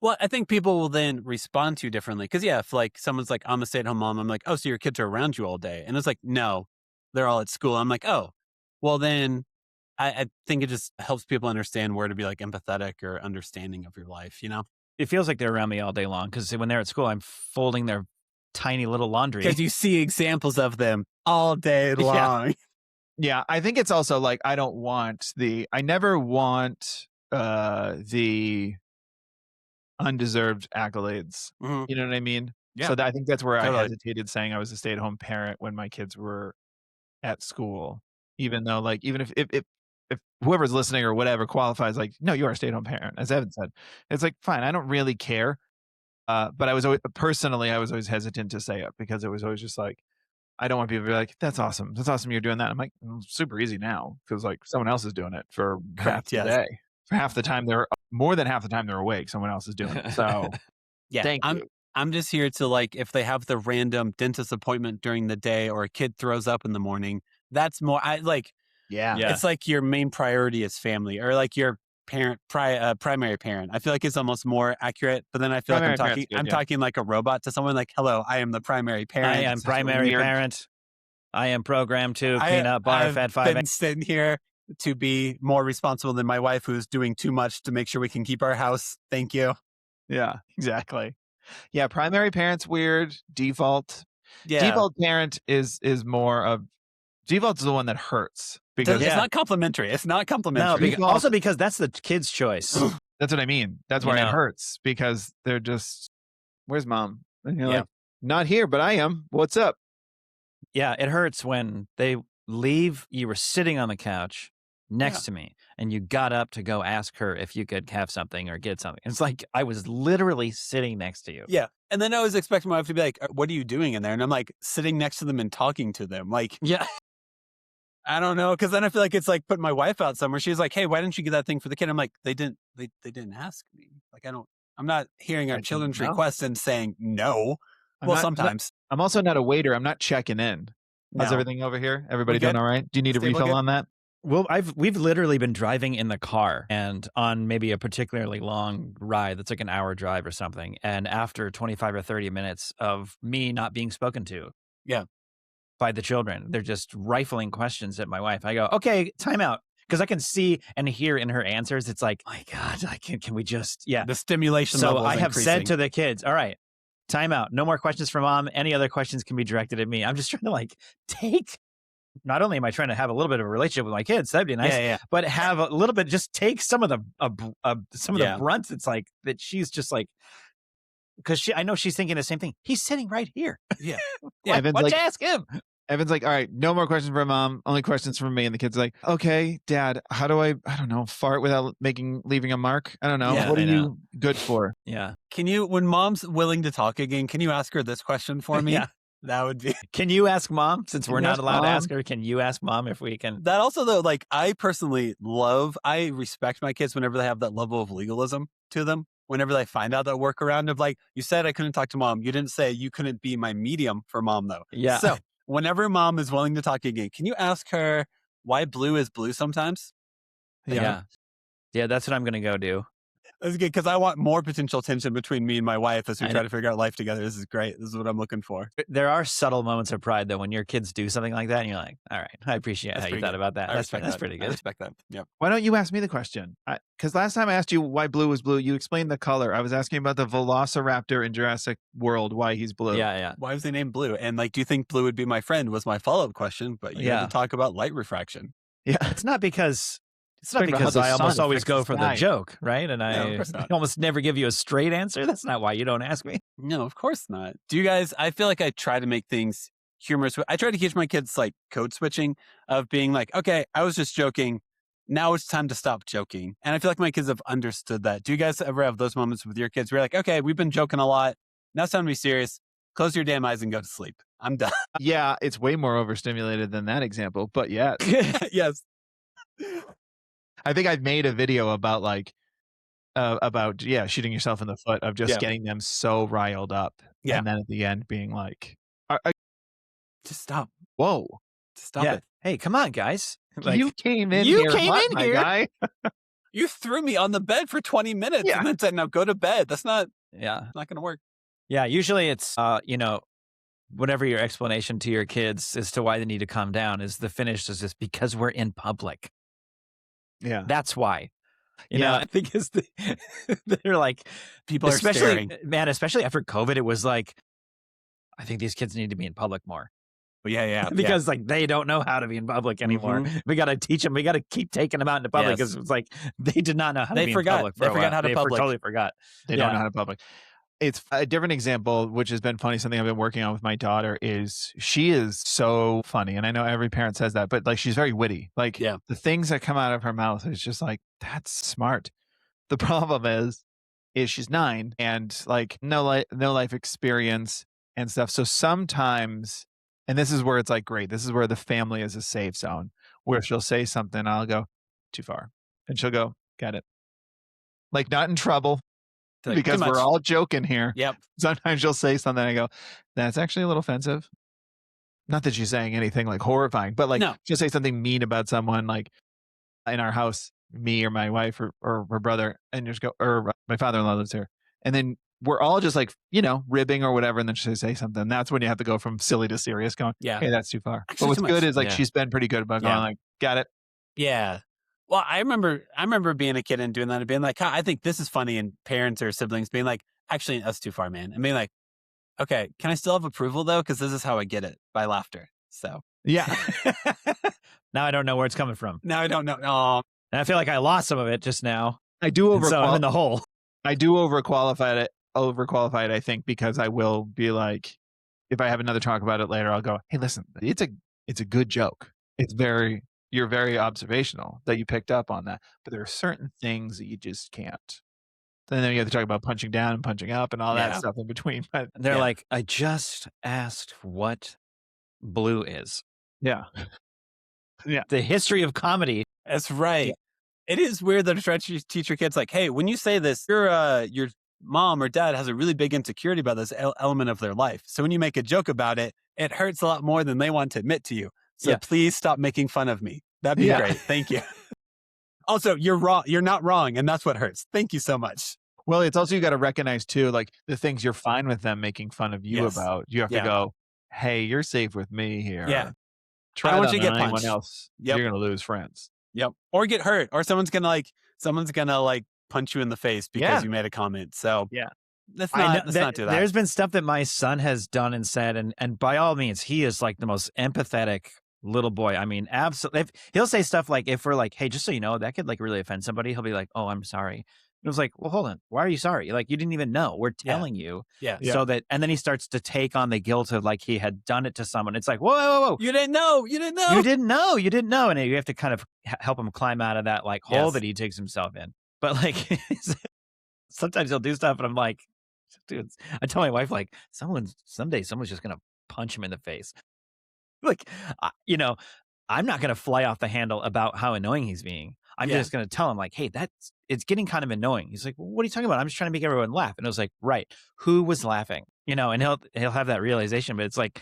Well, I think people will then respond to you differently. Because if like someone's like, I'm a stay-at-home mom, I'm like, oh, so your kids are around you all day. And it's like, no, they're all at school. I'm like, oh, well then I think it just helps people understand where to be like empathetic or understanding of your life, It feels like they're around me all day long because when they're at school, I'm folding their tiny little laundry. Because you see examples of them all day long. Yeah, I think it's also like I never want the undeserved accolades. Mm-hmm. You know what I mean? Yeah. So I think that's where I hesitated saying I was a stay-at-home parent when my kids were at school. Even though, like, even if whoever's listening or whatever qualifies, like, no, you are a stay-at-home parent, as Evan said, it's like, fine, I don't really care. But I was always hesitant to say it because it was always just like, I don't want people to be like, that's awesome you're doing that. I'm like, super easy now. Feels like someone else is doing it for half the day. For half the time more than half the time they're awake, someone else is doing it. So thank you. I'm just here to, like, if they have the random dentist appointment during the day or a kid throws up in the morning, that's more, it's like your main priority is family, or like your primary parent. I feel like it's almost more accurate, but then I feel like I'm talking like a robot to someone, like, hello, I am the primary parent. I am primary parent. I am programmed to clean up barf at 5 a.m. I've been sitting here to be more responsible than my wife, who's doing too much to make sure we can keep our house. Thank you. Yeah, exactly. Yeah, primary parent's weird. Default parent is more of, default's the one that hurts. Because it's not complimentary. It's not complimentary. No, also because that's the kid's choice. That's what I mean. That's why it hurts, because they're just, where's mom? And you're like, not here, but I am. What's up? Yeah, it hurts when they leave. You were sitting on the couch next to me, and you got up to go ask her if you could have something or get something. It's like I was literally sitting next to you. Yeah. And then I was expecting my wife to be like, what are you doing in there? And I'm like, sitting next to them and talking to them. Like, I don't know, because then I feel like it's like putting my wife out somewhere. She's like, hey, why didn't you get that thing for the kid? I'm like, they didn't ask me. Like, I'm not hearing our children's requests and saying no. Sometimes. I'm also not a waiter. I'm not checking in. How's everything over here? Everybody doing all right? Do you need a refill on that? Well, we've literally been driving in the car and on maybe a particularly long ride that's like an hour drive or something. And after 25 or 30 minutes of me not being spoken to by the children, they're just rifling questions at my wife. I go, okay, time out. Because I can see and hear in her answers, it's like, my God, can we just, the stimulation level is I have increasing. said to the kids, all right, time out. No more questions from mom. Any other questions can be directed at me. I'm just trying to like take, not only am I trying to have a little bit of a relationship with my kids, that'd be nice, but have a little bit, just take some of the the brunt. It's like that she's just like, because I know she's thinking the same thing. He's sitting right here. Yeah. Why'd you ask him? Evan's like, all right, no more questions from mom, only questions from me. And the kid's like, okay, dad, how do I don't know, fart without leaving a mark? I don't know. What are you good for? Yeah. Can you, when mom's willing to talk again, can you ask her this question for me? Yeah. That would be. Can you ask mom? Since we're not allowed to ask her, can you ask mom if we can? That also, though, like, I personally I respect my kids whenever they have that level of legalism to them. Whenever they find out that workaround of like, you said I couldn't talk to mom. You didn't say you couldn't be my medium for mom, though. Yeah. So whenever mom is willing to talk again, can you ask her why blue is blue sometimes? Yeah. Yeah, that's what I'm going to go do. That's good because I want more potential tension between me and my wife as we try to figure out life together. This is great. This is what I'm looking for. There are subtle moments of pride, though, when your kids do something like that and you're like, all right, I appreciate how you thought about that. That's pretty good. I respect that. Yep. Why don't you ask me the question? Because last time I asked you why blue was blue, you explained the color. I was asking about the velociraptor in Jurassic World, why he's blue. Yeah. Why was he named blue? And like, do you think blue would be my friend was my follow-up question, but you had to talk about light refraction. Yeah. It's not because I almost always go for the joke, right? And I almost never give you a straight answer. That's not why you don't ask me. No, of course not. Do you guys, I feel like I try to make things humorous. I try to teach my kids like code switching of being like, okay, I was just joking. Now it's time to stop joking. And I feel like my kids have understood that. Do you guys ever have those moments with your kids where you're like, okay, we've been joking a lot. Now it's time to be serious. Close your damn eyes and go to sleep. I'm done. Yeah, it's way more overstimulated than that example, but yes. Yes. I think I've made a video about shooting yourself in the foot of just getting them so riled up. Yeah. And then at the end being like, just stop. Whoa. Stop it. Hey, come on, guys. Like, you came in here. My guy. You threw me on the bed for 20 minutes and then said, now go to bed. That's not going to work. Yeah. Usually it's, whatever your explanation to your kids as to why they need to calm down is the finish is just because we're in public. Yeah. That's why. You know, because they're like, people are staring. Man, especially after COVID, it was like, I think these kids need to be in public more. Yeah. Because like they don't know how to be in public anymore. Mm-hmm. We got to teach them. We got to keep taking them out into public because it's like they did not know how to be in public. They forgot how to public. Totally forgot. They don't know how to public. It's a different example, which has been funny. Something I've been working on with my daughter is she is so funny. And I know every parent says that, but like she's very witty. Like the things that come out of her mouth is just like, that's smart. The problem is she's 9 and like no life experience and stuff. So sometimes, and this is where it's like, great. This is where the family is a safe zone where she'll say something. I'll go too far and she'll go, got it. Like not in trouble. Because we're all joking here. Yep. Sometimes you'll say something and I go, that's actually a little offensive. Not that she's saying anything like horrifying, but like she'll say something mean about someone like in our house, me or my wife or her brother, and just go, or my father-in-law lives here. And then we're all just like, ribbing or whatever. And then she'll say something. That's when you have to go from silly to serious going, hey, that's too far. Actually, but what's good is like, she's been pretty good about going like, got it. Yeah. Well, I remember being a kid and doing that and being like, I think this is funny. And parents or siblings being like, actually, that's too far, man. And being like, okay, can I still have approval though? Because this is how I get it, by laughter. So. Yeah. Now I don't know where it's coming from. Now I don't know. Oh. And I feel like I lost some of it just now. I do so I'm in the hole. I do overqualify it, I think, because I will be like, if I have another talk about it later, I'll go, hey, listen, it's a good joke. You're very observational that you picked up on that. But there are certain things that you just can't. And then you have to talk about punching down and punching up and all that stuff in between. But they're like, I just asked what blue is. Yeah. Yeah. The history of comedy. That's right. Yeah. It is weird that I try to teach your kids like, hey, when you say this, your mom or dad has a really big insecurity about this element of their life. So when you make a joke about it, it hurts a lot more than they want to admit to you. So please stop making fun of me. That'd be great. Thank you. Also, you're wrong. You're not wrong. And that's what hurts. Thank you so much. Well, it's also, you got to recognize too, like the things you're fine with them making fun of you about. You have to go, hey, you're safe with me here. Yeah. Try that on anyone else. You're going to lose friends. Yep. Or get hurt. Or someone's going to punch you in the face because you made a comment. So let's not do that. There's been stuff that my son has done and said, and by all means, he is like the most empathetic little boy. I mean, absolutely. He'll say stuff like, if we're like, hey, just so you know, that could like really offend somebody, he'll be like, oh, I'm sorry. It was like, well, hold on. Why are you sorry? Like, you didn't even know. We're telling you. Yeah. So that, and then he starts to take on the guilt of like he had done it to someone. It's like, whoa. You didn't know. You didn't know. And you have to kind of help him climb out of that like hole that he takes himself in. But like, sometimes he'll do stuff and I'm like, dude, I tell my wife, like, someday someone's just going to punch him in the face. Like, I'm not going to fly off the handle about how annoying he's being. I'm just going to tell him like, hey, it's getting kind of annoying. He's like, well, what are you talking about? I'm just trying to make everyone laugh. And I was like, right. Who was laughing? And he'll have that realization, but it's like,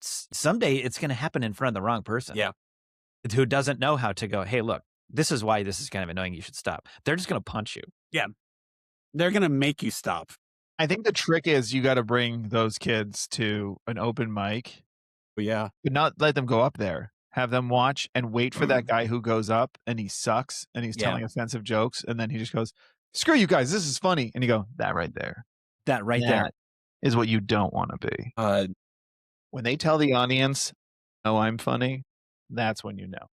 someday it's going to happen in front of the wrong person. Yeah. Who doesn't know how to go, hey, look, this is why this is kind of annoying. You should stop. They're just going to punch you. Yeah. They're going to make you stop. I think the trick is you got to bring those kids to an open mic. Yeah. But not let them go up there. Have them watch and wait for that guy who goes up and he sucks and he's telling offensive jokes. And then he just goes, screw you guys. This is funny. And you go, that right there. That right there is what you don't want to be. When they tell the audience, oh, I'm funny, that's when you know.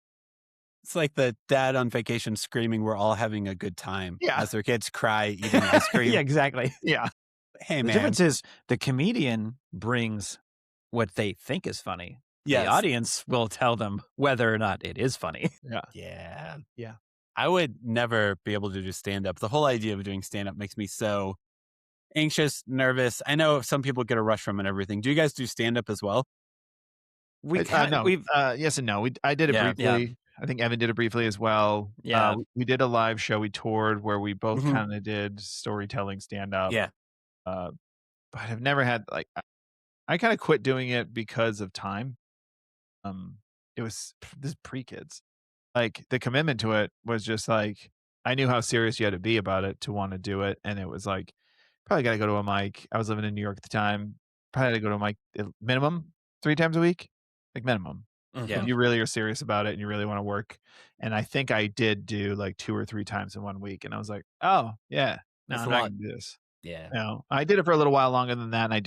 It's like the dad on vacation screaming, we're all having a good time. Yeah. As their kids cry, eating ice cream. Yeah, exactly. Yeah. Hey, the man. difference is the comedian brings what they think is funny. Yes. The audience will tell them whether or not it is funny. Yeah. Yeah. Yeah. I would never be able to do stand-up. The whole idea of doing stand-up makes me so anxious, nervous. I know some people get a rush from it and everything. Do you guys do stand-up as well? Yes and no. I did it briefly. Yeah. I think Evan did it briefly as well. Yeah. We did a live show. We toured where we both kind of did storytelling stand-up. Yeah. But I've never had I kind of quit doing it because of time. It was this pre-kids. Like the commitment to it was just like I knew how serious you had to be about it to want to do it, and it was like probably got to go to a mic. I was living in New York at the time. Probably had to go to a mic minimum 3 times a week, like minimum. Yeah. If you really are serious about it and you really want to work. And I think I did do like 2 or 3 times in 1 week, and I was like, oh yeah, no, I'm not gonna do this. Yeah. No, I did it for a little while longer than that, and I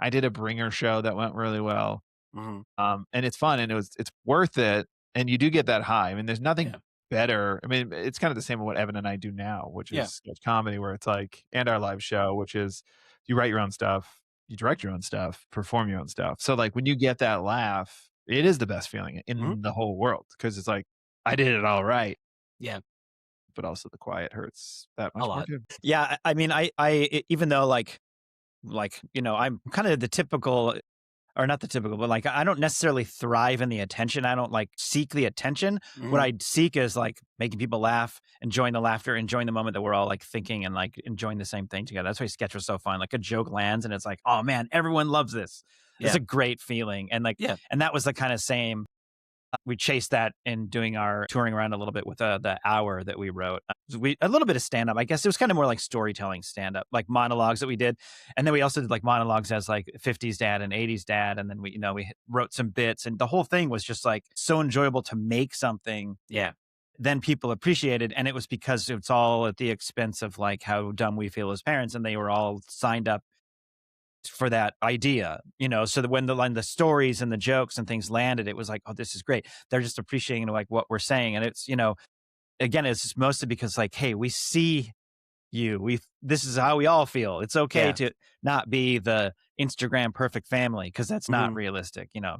did a bringer show that went really well. And it's fun, and it's worth it, and you do get that high. I mean, there's nothing better. I mean, it's kind of the same with what Evan and I do now, which is sketch comedy, where it's like, and our live show, which is you write your own stuff, you direct your own stuff, perform your own stuff. So like when you get that laugh, it is the best feeling in the whole world, because it's like I did it all right. Yeah. But also the quiet hurts that much A lot. more too. Yeah. I mean, I even though like, you know, I'm kind of the typical, or not the typical, but like I don't necessarily thrive in the attention. I don't like seek the attention. What I seek is like making people laugh, enjoying the laughter, enjoying the moment that we're all like thinking and like enjoying the same thing together. That's why sketch was so fun. Like a joke lands and it's like, oh man, everyone loves this. It's a great feeling. And like, and that was the kind of same, we chased that in doing our touring around a little bit with the hour that we wrote. A little bit of stand up. I guess it was kind of more like storytelling stand up, like monologues that we did. And then we also did like monologues as like 50s dad and 80s dad. And then we wrote some bits, and the whole thing was just like so enjoyable to make something. Yeah. Then people appreciated. And it was because it's all at the expense of like how dumb we feel as parents. And they were all signed up for that idea, so that when the stories and the jokes and things landed, it was like, oh, this is great. They're just appreciating like what we're saying. And it's, again, it's just mostly because like, hey, we see you, this is how we all feel. It's okay to not be the Instagram perfect family, because that's not realistic, No,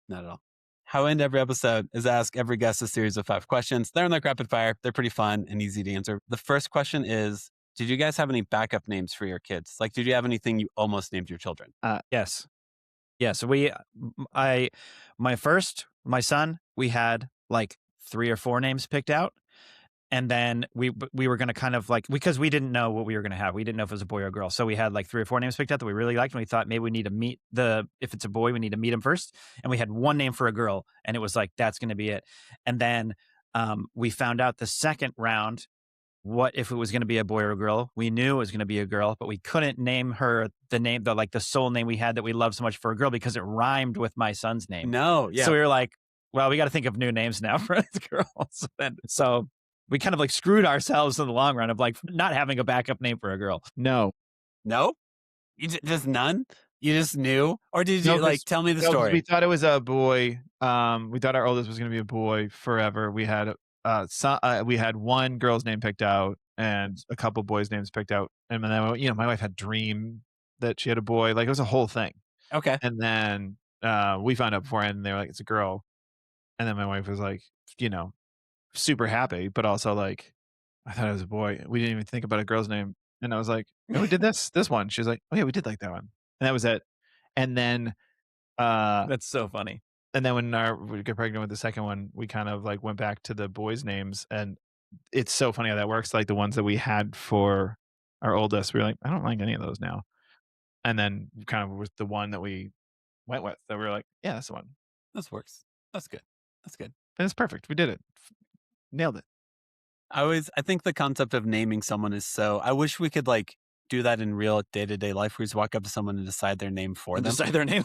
not at all. How I end every episode is ask every guest a series of 5 questions. They're in like rapid fire. They're pretty fun and easy to answer. The first question is, did you guys have any backup names for your kids? Like, did you have anything you almost named your children? Yes. Yeah. So my son, we had like 3 or 4 names picked out. And then we were going to kind of like, because we didn't know what we were going to have. We didn't know if it was a boy or a girl. So we had like 3 or 4 names picked out that we really liked. And we thought maybe we need to meet if it's a boy, we need to meet him first. And we had 1 name for a girl. And it was like, that's going to be it. And then we found out the second round, what if it was going to be a boy or a girl. We knew it was going to be a girl, but we couldn't name her the sole name we had that we loved so much for a girl, because it rhymed with my son's name. No. Yeah. So we were like, well, we got to think of new names now for the girls. So we kind of like screwed ourselves in the long run of like not having a backup name for a girl. No. You just none? You just knew? Or did you tell me the story? We thought it was a boy. We thought our oldest was going to be a boy forever. We had we had 1 girl's name picked out and a couple boys' names picked out. And then, my wife had dream that she had a boy. Like, it was a whole thing. Okay. And then we found out beforehand, and they were like, it's a girl. And then my wife was like, super happy, but also like, I thought it was a boy. We didn't even think about a girl's name. And I was like, oh, we did this one. She was like, oh yeah, we did like that one. And that was it. And then That's so funny. And then when we got pregnant with the second one, we kind of like went back to the boys' names. And it's so funny how that works. Like the ones that we had for our oldest, we were like, I don't like any of those now. And then kind of was the one that we went with that we were like, yeah, that's the one. This works. That's good. And it's perfect. We did it. Nailed it. I think the concept of naming someone is so, I wish we could like do that in real day-to-day life where you just walk up to someone and decide their name for them. Decide their name.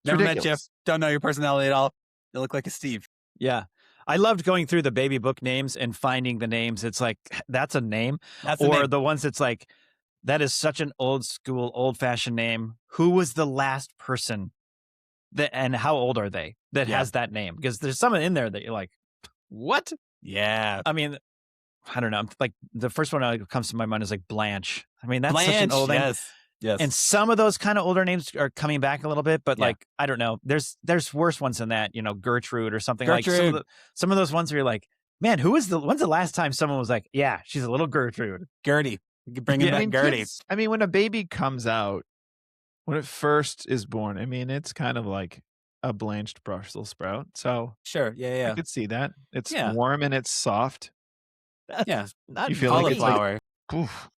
Never met you, don't know your personality at all. You look like a Steve. Yeah. I loved going through the baby book names and finding the names. It's like, that's a name. That's a or name. the ones that's like, that is such an old school, old fashioned name. Who was the last person that, and how old are they that has that name? Because there's someone in there that you're like, what? Yeah. I mean, I don't know. Like the first one that comes to my mind is like Blanche. I mean, that's Blanche, such an old name. Yes. And some of those kind of older names are coming back a little bit, but like, I don't know. There's worse ones than that, Gertrude or something like some of those ones where you're like, man, when's the last time someone was like, yeah, she's a little Gertrude. Gertie. Bringing back Gertie. I mean, when a baby comes out, when it first is born, I mean, it's kind of like a blanched Brussels sprout. So sure. Yeah. I could see that. It's warm and it's soft. Yeah. Not you feel like it's like, oof,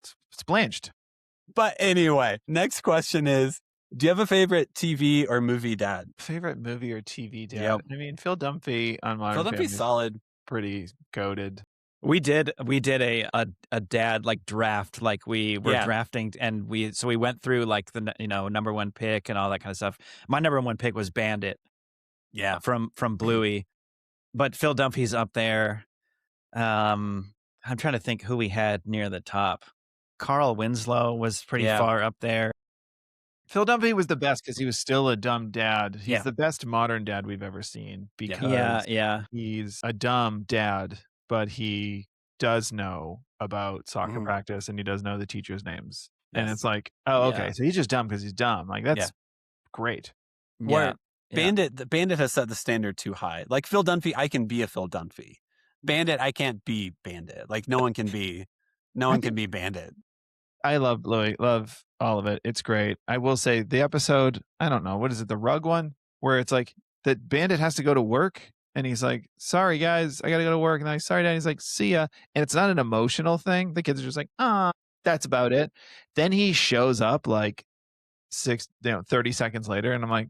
it's blanched. But anyway, next question is, do you have a favorite TV or movie dad? Favorite movie or TV dad? Yep. I mean, Phil Dunphy on Modern Family. Phil Dunphy's solid. Pretty goated. We did a dad like draft, like we were drafting, and we went through like the number one pick and all that kind of stuff. My number one pick was Bandit. Yeah. From Bluey. But Phil Dunphy's up there. I'm trying to think who we had near the top. Carl Winslow was pretty far up there. Phil Dunphy was the best because he was still a dumb dad. He's the best modern dad we've ever seen because he's a dumb dad, but he does know about soccer practice and he does know the teachers' names. Yes. And it's like, oh, okay. So he's just dumb because he's dumb. Like, that's great. Where Bandit has set the standard too high. Like Phil Dunphy, I can be a Phil Dunphy. Bandit, I can't be Bandit. Like no one can be Bandit. I love Bluey, love all of it. It's great. I will say the episode, I don't know, what is it, the rug one? Where it's like that Bandit has to go to work and he's like, sorry guys, I got to go to work. And I'm like, sorry dad. He's like, see ya. And it's not an emotional thing. The kids are just like, that's about it. Then he shows up like 30 seconds later. And I'm like,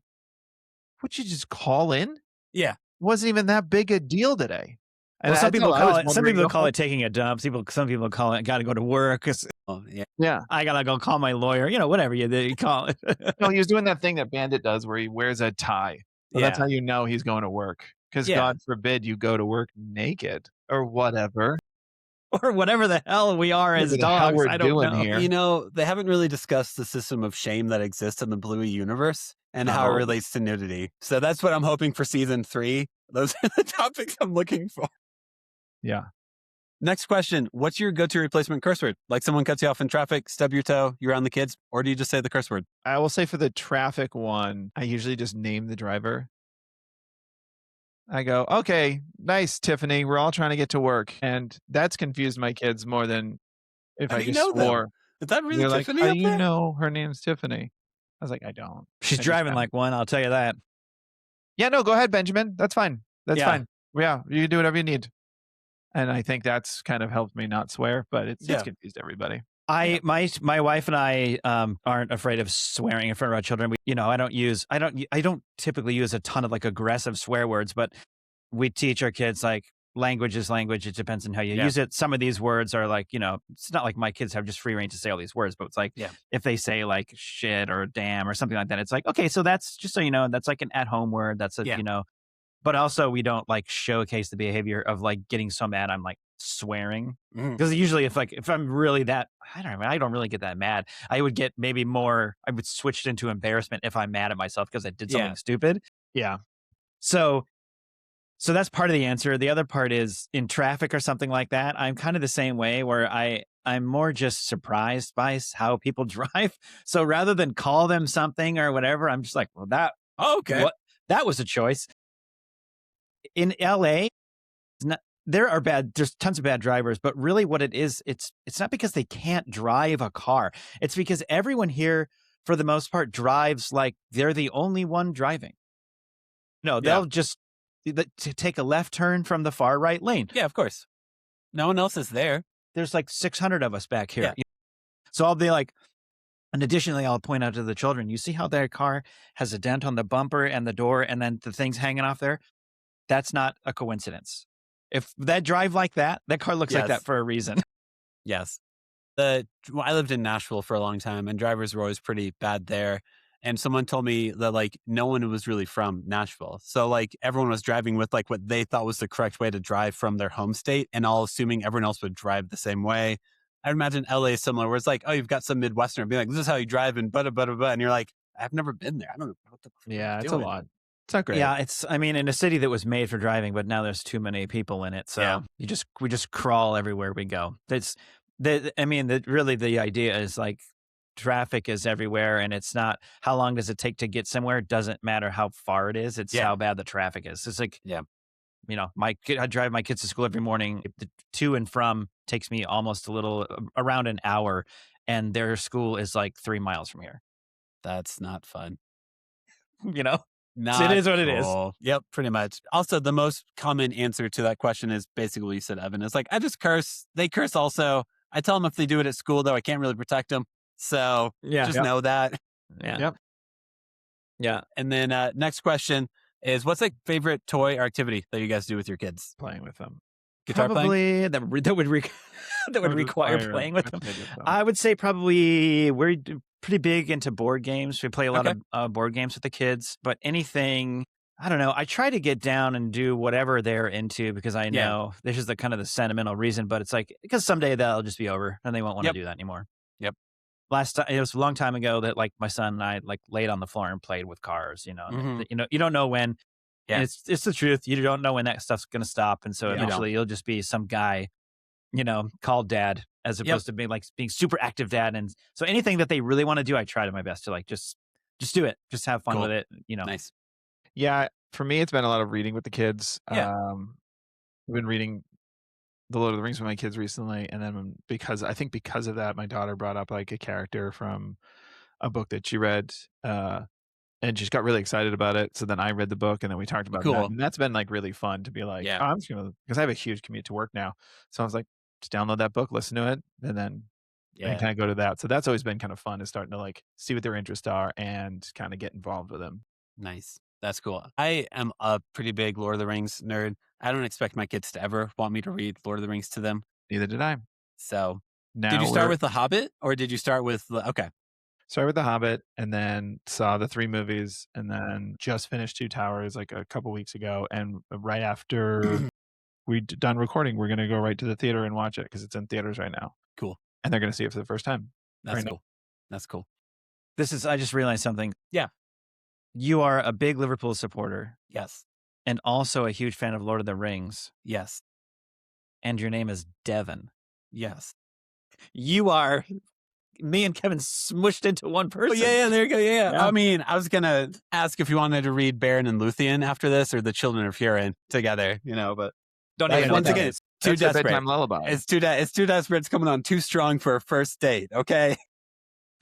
would you just call in? Yeah. Wasn't even that big a deal today. Well, some people call it taking a dump. Some people call it got to go to work. I gotta go call my lawyer. Whatever you call it. No, he was doing that thing that Bandit does, where he wears a tie. So that's how you know he's going to work. Because God forbid you go to work naked or whatever, or whatever the hell we are as dogs. I don't know. Here. They haven't really discussed the system of shame that exists in the Bluey universe and how it relates to nudity. So that's what I'm hoping for season 3. Those are the topics I'm looking for. Yeah. Next question. What's your go-to replacement curse word? Like someone cuts you off in traffic, stub your toe, you're around the kids, or do you just say the curse word? I will say for the traffic one, I usually just name the driver. I go, okay, nice, Tiffany. We're all trying to get to work. And that's confused my kids more than if I just swore. Is that really Tiffany? Like, you know her name's Tiffany. I was like, I don't. She's driving like one, I'll tell you that. Yeah, no, go ahead, Benjamin. That's fine. That's fine. Yeah, you can do whatever you need. And I think that's kind of helped me not swear, but it's confused everybody. My wife and I aren't afraid of swearing in front of our children. I don't typically use a ton of like aggressive swear words, but we teach our kids like language is language. It depends on how you use it. Some of these words are like, it's not like my kids have just free reign to say all these words, but it's like if they say like shit or damn or something like that, it's like, okay, so that's just so you know, that's like an at-home word. That's but also we don't like showcase the behavior of like getting so mad I'm like swearing. Because usually if I'm really that, I don't really get that mad. I would get maybe more, I would switch it into embarrassment if I'm mad at myself because I did something stupid. Yeah. So that's part of the answer. The other part is in traffic or something like that. I'm kind of the same way where I'm more just surprised by how people drive. So rather than call them something or whatever, I'm just like, well, that was a choice. In LA, there's tons of bad drivers, but really what it is, it's not because they can't drive a car. It's because everyone here, for the most part, drives like they're the only one driving. No, they'll just take a left turn from the far right lane. Yeah, of course. No one else is there. There's like 600 of us back here. Yeah. So I'll be like, and additionally, I'll point out to the children, you see how their car has a dent on the bumper and the door and then the thing's hanging off there? That's not a coincidence. If that drive like that car looks like that for a reason. Yes. I lived in Nashville for a long time, and drivers were always pretty bad there. And someone told me that like no one was really from Nashville. So like everyone was driving with like what they thought was the correct way to drive from their home state, and all assuming everyone else would drive the same way. I imagine LA is similar, where it's like, oh, you've got some Midwesterner being like, this is how you drive and blah, blah, blah, blah. And you're like, I've never been there. I don't know what the fuck it's a lot. It's not great. Yeah, I mean, in a city that was made for driving, but now there's too many people in it. So we just crawl everywhere we go. Really the idea is like traffic is everywhere, and it's not how long does it take to get somewhere. It doesn't matter how far it is. It's how bad the traffic is. It's like, I drive my kids to school every morning. The to and from takes me almost around an hour, and their school is like 3 miles from here. That's not fun. It is what it is. Yep, pretty much. Also, the most common answer to that question is basically what you said, Evan. It's like, I just curse. They curse also. I tell them if they do it at school, though, I can't really protect them. So know that. Yeah. Yep. Yeah. And then next question is, what's like favorite toy or activity that you guys do with your kids? Playing with them. Guitar probably playing? that would require playing with them. I would say probably we're pretty big into board games. We play a lot of board games with the kids, but anything, I don't know. I try to get down and do whatever they're into, because I know this is the kind of the sentimental reason, but it's like, because someday that'll just be over and they won't want to do that anymore. Yep. Last time, it was a long time ago that like my son and I like laid on the floor and played with cars, you don't know when. Yeah. And it's the truth. You don't know when that stuff's going to stop. And so eventually you'll just be some guy, called dad, as opposed to being super active dad. And so anything that they really want to do, I try to my best to like, just do it. Just have fun with it. Nice. Yeah. For me, it's been a lot of reading with the kids. Yeah. I've been reading The Lord of the Rings with my kids recently. And then because of that, my daughter brought up like a character from a book that she read, and she got really excited about it. So then I read the book, and then we talked about that. And that's been like really fun to be like, I'm just going to, because I have a huge commute to work now. So I was like, just download that book, listen to it, and then kind of go to that. So that's always been kind of fun, is starting to like see what their interests are and kind of get involved with them. Nice. That's cool. I am a pretty big Lord of the Rings nerd. I don't expect my kids to ever want me to read Lord of the Rings to them. Neither did I. So now did you start with The Hobbit, or did you start with Started with The Hobbit, and then saw the 3 movies, and then just finished 2 Towers like a couple weeks ago. And right after we're done recording, we're going to go right to the theater and watch it, because it's in theaters right now. Cool. And they're going to see it for the first time. That's cool. That's cool. I just realized something. Yeah. You are a big Liverpool supporter. Yes. And also a huge fan of Lord of the Rings. Yes. And your name is Devin. Yes. You are... Me and Kevin smushed into one person. Oh, yeah, there you go. Yeah. I mean, I was going to ask if you wanted to read Baron and Luthien after this, or the Children of Hurin together, but don't even once again, it's too desperate. Bedtime lullaby. It's too desperate. It's coming on too strong for a first date. Okay.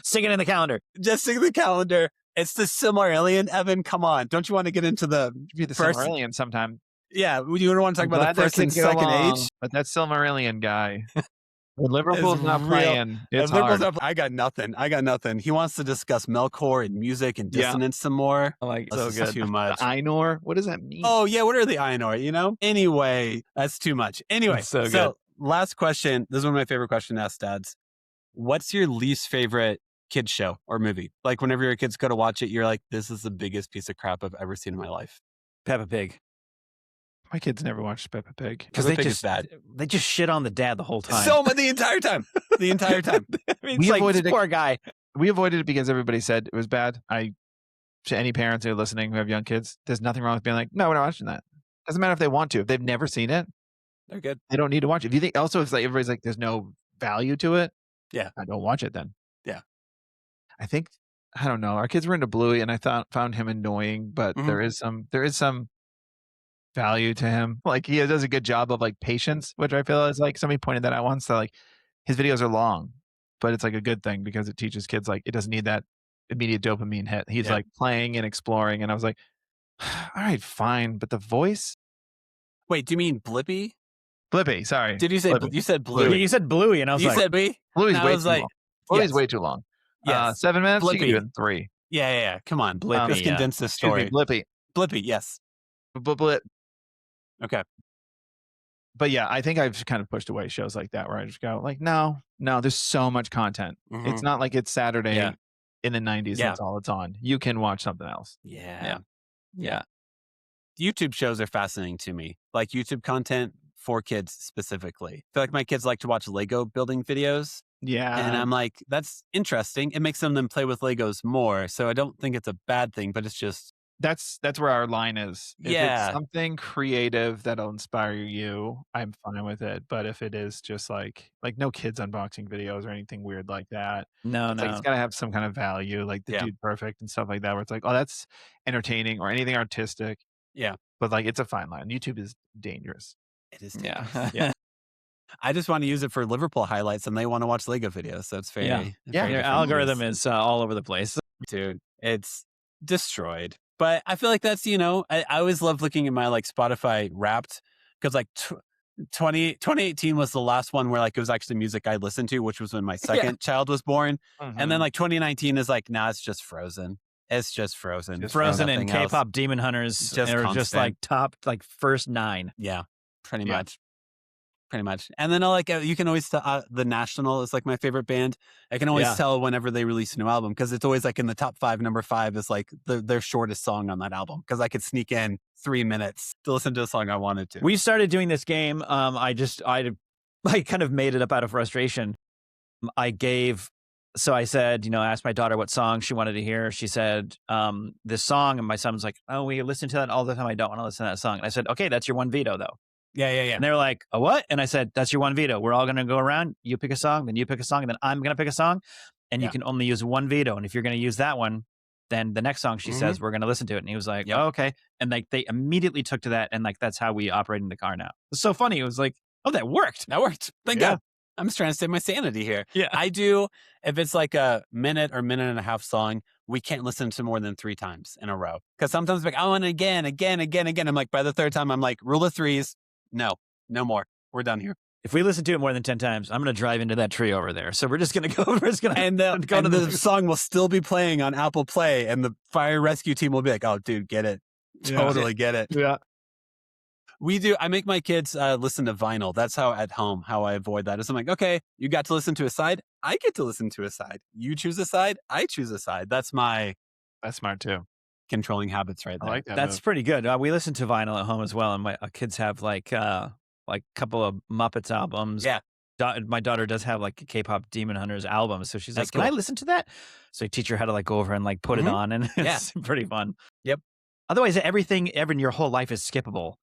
Sing it in the calendar. Just sing the calendar. It's the Silmarillion, Evan. Come on. Don't you want to get into the Silmarillion sometime? Yeah. You don't want to talk about the first and second age? But that Silmarillion guy. When Liverpool's not playing, it's hard. I got nothing. He wants to discuss Melkor and music and dissonance some more. Like, so good. Too much. The Ainur? What does that mean? Oh, yeah. What are the Ainur, Anyway, that's too much. Anyway, so last question. This is one of my favorite questions to ask dads. What's your least favorite kids show or movie? Like whenever your kids go to watch it, you're like, this is the biggest piece of crap I've ever seen in my life. Peppa Pig. My kids never watched Peppa Pig. Because they just shit on the dad the whole time. The entire time. The entire time. I mean, we avoided it. Poor guy. We avoided it because everybody said it was bad. To any parents who are listening who have young kids, there's nothing wrong with being like, no, we're not watching that. Doesn't matter if they want to. If they've never seen it, they're good. They don't need to watch it. If you think also, it's like everybody's like, there's no value to it. Yeah. I don't watch it then. Yeah. I don't know. Our kids were into Bluey, and I found him annoying, but there is some value to him. Like he does a good job of like patience, which I feel is like somebody pointed that out once, that like his videos are long, but it's like a good thing because it teaches kids like it doesn't need that immediate dopamine hit. He's like playing and exploring, and I was like, all right, fine, but the voice. Wait, do you mean Blippi? Blippi, sorry. Did you say Blippi. You said Bluey? You said Bluey, and I was you said Bluey? Bluey's way too long. Bluey's way too long. Yes. 7 minutes. Blippi. You can do it in 3. Yeah. Come on, Blippi. Let's condense this story. Blippi. Blippi. Yes. Blip. Okay. But yeah, I think I've kind of pushed away shows like that where I just go like, no, there's so much content. It's not like it's Saturday in the 90s. That's all it's on. You can watch something else. Yeah. YouTube shows are fascinating to me. Like YouTube content for kids specifically. I feel like my kids like to watch Lego building videos. Yeah. And I'm like, that's interesting. It makes them play with Legos more. So I don't think it's a bad thing, but it's just. That's where our line is. If it's something creative that'll inspire you, I'm fine with it. But if it is just like no kids unboxing videos or anything weird like that. No. Like it's got to have some kind of value, like the Dude Perfect and stuff like that, where it's like, oh, that's entertaining, or anything artistic. Yeah. But like, it's a fine line. YouTube is dangerous. It is dangerous. Yeah. I just want to use it for Liverpool highlights, and they want to watch Lego videos. So it's very Their algorithm is all over the place. Dude, it's destroyed. But I feel like that's, I always love looking at my like Spotify Wrapped, because like 2018 was the last one where like it was actually music I listened to, which was when my second child was born. And then like 2019 is like, it's just Frozen. It's just Frozen. Frozen and K-pop Demon Hunters are just like top, like first 9. Yeah, pretty much. And then you can always tell, The National is like my favorite band. I can always tell whenever they release a new album, because it's always like in the top 5. Number 5 is like their shortest song on that album, because I could sneak in 3 minutes to listen to a song I wanted to. We started doing this game. I kind of made it up out of frustration. So I said, I asked my daughter what song she wanted to hear. She said, this song. And my son was like, oh, we listen to that all the time. I don't want to listen to that song. And I said, okay, that's your one veto though. Yeah. And they were like, a what? And I said, that's your one veto. We're all going to go around. You pick a song, then you pick a song, and then I'm going to pick a song. And you can only use one veto. And if you're going to use that one, then the next song she says, we're going to listen to it. And he was like, oh, okay. And like they immediately took to that. And like, that's how we operate in the car now. It's so funny. It was like, oh, that worked. Thank God. I'm just trying to save my sanity here. Yeah. I do. If it's like a minute or minute and a half song, we can't listen to more than 3 times in a row. Because sometimes like, I want it again. I'm like, by the 3rd time, I'm like, rule of 3s. No more. We're done here. If we listen to it more than 10 times, I'm going to drive into that tree over there. So we're just going to go. And the song will still be playing on Apple Play, and the fire rescue team will be like, oh, dude, get it. Totally get it. Yeah. We do. I make my kids listen to vinyl. That's how I avoid that. Is I'm like, okay, you got to listen to a side. I get to listen to a side. You choose a side. I choose a side. That's smart too. Controlling habits right there. I like that. That's pretty good. We listen to vinyl at home as well. And my kids have like a couple of Muppets albums. Yeah. My daughter does have like a K-pop Demon Hunters album. So she's That's like, can I listen to that? So I teach her how to like go over and like put it on. And it's pretty fun. Yep. Otherwise, everything in your whole life is skippable.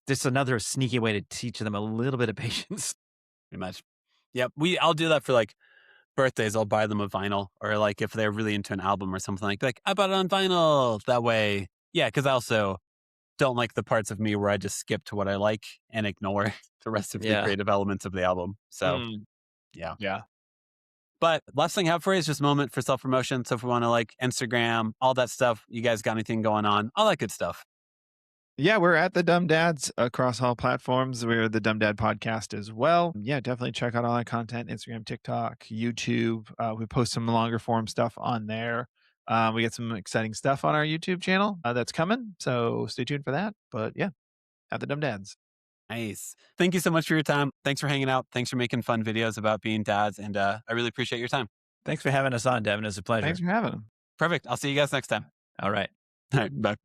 Just another sneaky way to teach them a little bit of patience. Pretty much. Yep. I'll do that for like birthdays. I'll buy them a vinyl, or like if they're really into an album or something like I bought it on vinyl that way. Yeah. Because I also don't like the parts of me where I just skip to what I like and ignore the rest of the creative elements of the album. So yeah. But last thing I have for you is just a moment for self-promotion. So if we want to like Instagram, all that stuff, you guys got anything going on, all that good stuff. Yeah, we're at the Dumb Dads across all platforms. We're the Dumb Dad Podcast as well. Yeah, definitely check out all that content, Instagram, TikTok, YouTube. We post some longer form stuff on there. We get some exciting stuff on our YouTube channel that's coming. So stay tuned for that. But yeah, at the Dumb Dads. Nice. Thank you so much for your time. Thanks for hanging out. Thanks for making fun videos about being dads. And I really appreciate your time. Thanks for having us on, Devin. It's a pleasure. Thanks for having them. Perfect. I'll see you guys next time. All right. All right. Bye.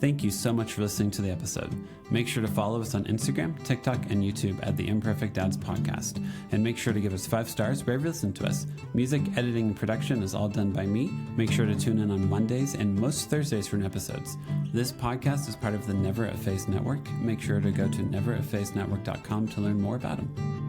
Thank you so much for listening to the episode. Make sure to follow us on Instagram, TikTok, and YouTube at the Imperfect Dads Podcast. And make sure to give us 5 stars wherever you listen to us. Music, editing, and production is all done by me. Make sure to tune in on Mondays and most Thursdays for new episodes. This podcast is part of the Never a Face Network. Make sure to go to neverafacenetwork.com to learn more about them.